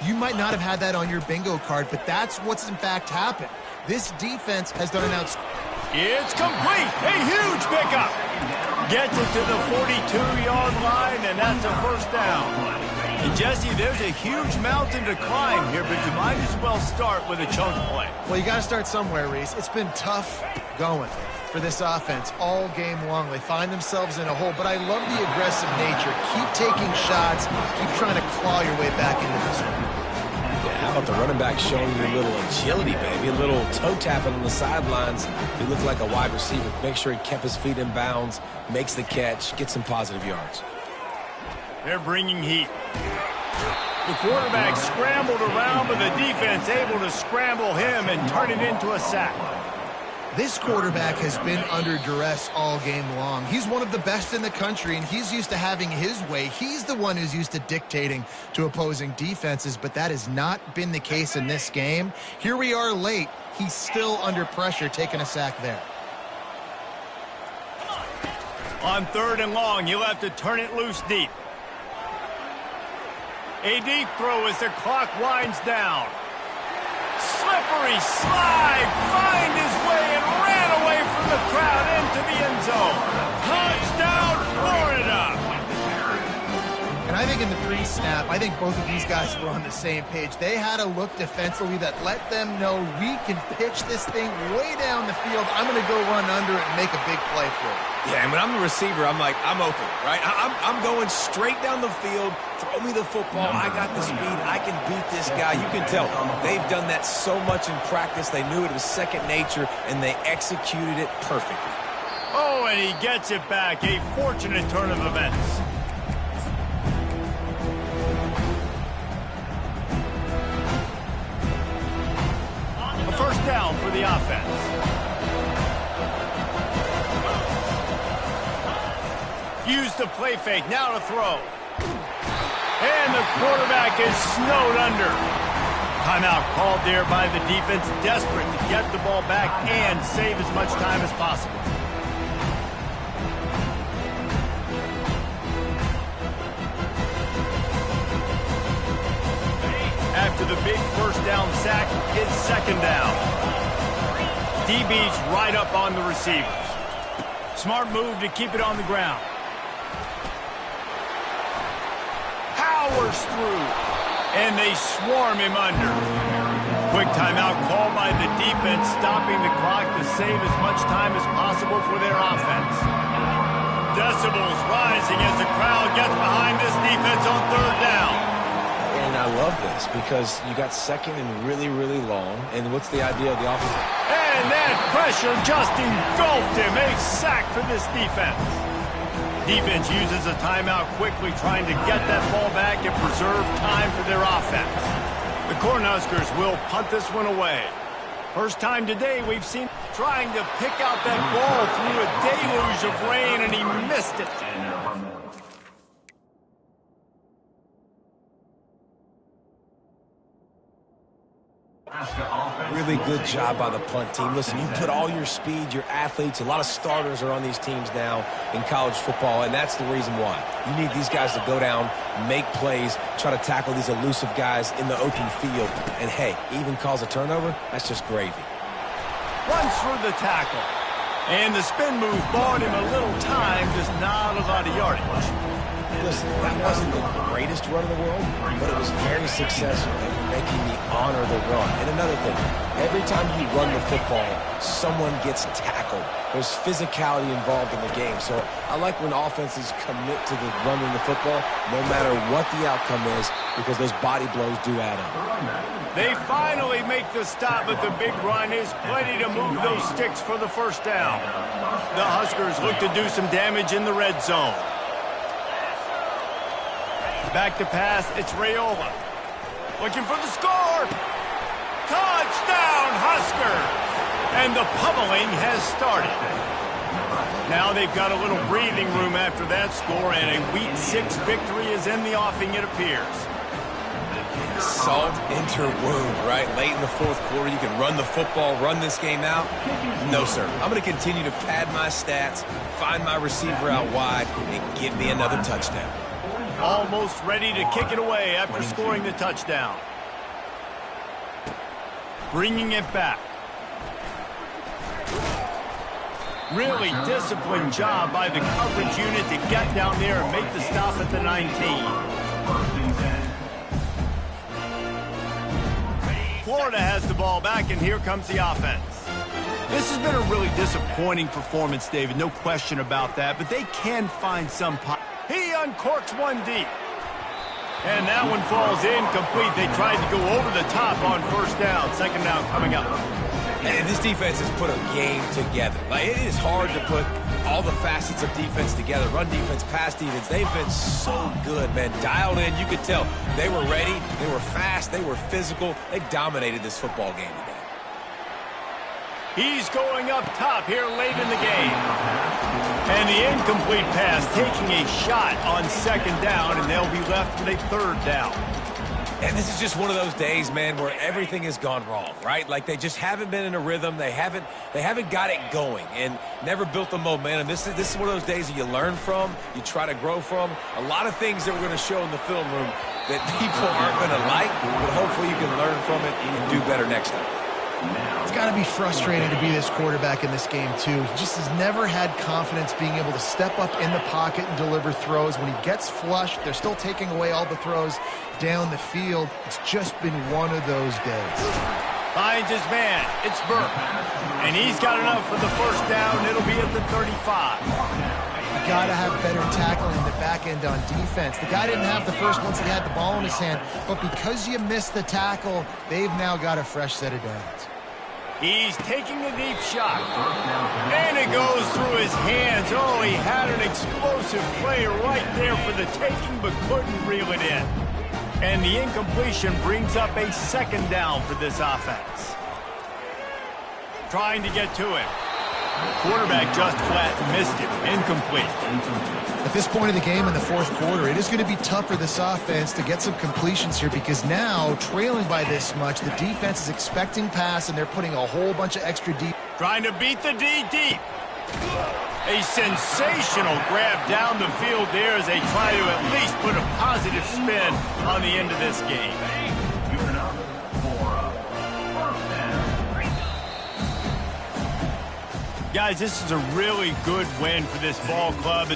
you might not have had that on your bingo card, but that's what's in fact happened. This defense has done an outstanding... It's complete. A huge pickup. Gets it to the 42-yard line, and that's a 1st down. And Jesse, there's a huge mountain to climb here, but you might as well start with a chunk play. Well, you got to start somewhere, Reese. It's been tough going for this offense all game long. They find themselves in a hole, but I love the aggressive nature. Keep taking shots. Keep trying to claw your way back into this one. How about the running back showing you a little agility, baby? A little toe tapping on the sidelines. He looked like a wide receiver. Make sure he kept his feet in bounds, makes the catch, gets some positive yards. They're bringing heat. The quarterback scrambled around, but the defense able to scramble him and turn it into a sack. This quarterback has been under duress all game long. He's one of the best in the country, and he's used to having his way. He's the one who's used to dictating to opposing defenses, but that has not been the case in this game. Here we are late. He's still under pressure, taking a sack there. On 3rd and long, he'll have to turn it loose deep. A deep throw as the clock winds down. Slippery slide, find his way and ran away from the crowd into the end zone. Touchdown, Florida! And I think in the pre-snap, I think both of these guys were on the same page. They had a look defensively that let them know we can pitch this thing way down the field. I'm going to go run under it and make a big play for it. Yeah, and when I'm the receiver, I'm like, I'm open, right? I'm going straight down the field. Throw me the football. I got the speed. I can beat this guy. You can tell they've done that so much in practice. They knew it was second nature, and they executed it perfectly. Oh, and he gets it back. A fortunate turn of events. A first down for the offense. Use the play fake. Now to throw. And the quarterback is snowed under. Timeout called there by the defense, desperate to get the ball back and save as much time as possible. After the big first down sack, it's second down. DB's right up on the receivers. Smart move to keep it on the ground. Powers through, and they swarm him under. Quick timeout called by the defense, stopping the clock to save as much time as possible for their offense. Decibels rising as the crowd gets behind this defense on third down. And I love this because you got second and really, really long. And what's the idea of the offense? And that pressure just engulfed him. A sack for this defense. Defense uses a timeout quickly, trying to get that ball back and preserve time for their offense. The Cornhuskers will punt this one away. First time today we've seen trying to pick out that ball through a deluge of rain, and he missed it. Really good job by the punt team. Listen, you put all your speed, your athletes, a lot of starters are on these teams now in college football, and that's the reason why. You need these guys to go down, make plays, try to tackle these elusive guys in the open field. And, hey, even cause a turnover, that's just gravy. Runs for the tackle. And the spin move bought him a little time, just not a lot of yardage. Listen, that wasn't the greatest run in the world, but it was very successful in making me honor the run. And another thing, every time you run the football, someone gets tackled. There's physicality involved in the game. So I like when offenses commit to the running the football, no matter what the outcome is, because those body blows do add up. They finally make the stop, but the big run is plenty to move those sticks for the first down. The Huskers look to do some damage in the red zone. Back to pass, it's Raiola. Looking for the score. Touchdown, Huskers! And the pummeling has started. Now they've got a little breathing room after that score, and a Week 6 victory is in the offing, it appears. Salt into wound, right? Late in the fourth quarter, you can run the football, run this game out. No, sir. I'm going to continue to pad my stats, find my receiver out wide, and give me another touchdown. Almost ready to kick it away after scoring the touchdown. Bringing it back. Really disciplined job by the coverage unit to get down there and make the stop at the 19. Florida has the ball back, and here comes the offense. This has been a really disappointing performance, David, no question about that, but they can find some pop. He uncorks one deep. And that one falls incomplete. They tried to go over the top on first down. Second down coming up. And this defense has put a game together. Like, it is hard to put all the facets of defense together. Run defense, pass defense. They've been so good, man. Dialed in. You could tell they were ready. They were fast. They were physical. They dominated this football game today. He's going up top here late in the game. And the incomplete pass taking a shot on second down, and they'll be left with a third down. And this is just one of those days, man, where everything has gone wrong, right? Like, they just haven't been in a rhythm. They haven't got it going and never built the momentum. This is one of those days that you learn from, you try to grow from. A lot of things that we're going to show in the film room that people aren't going to like, but hopefully you can learn from it and do better next time. It's got to be frustrating to be this quarterback in this game, too. He just has never had confidence being able to step up in the pocket and deliver throws. When he gets flushed, they're still taking away all the throws down the field. It's just been one of those days. Finds his man. It's Burke. And he's got enough for the first down. It'll be at the 35. You got to have better tackling in the back end on defense. The guy didn't have the first once he had the ball in his hand, but because you missed the tackle, they've now got a fresh set of downs. He's taking a deep shot. And it goes through his hands. Oh, he had an explosive play right there for the taking, but couldn't reel it in. And the incompletion brings up a second down for this offense. Trying to get to it. Quarterback just flat missed it. Incomplete. At this point of the game in the fourth quarter, it is going to be tough for this offense to get some completions here because now, trailing by this much, the defense is expecting pass and they're putting a whole bunch of extra deep. Trying to beat the D deep. A sensational grab down the field there as they try to at least put a positive spin on the end of this game. Guys, this is a really good win for this ball club.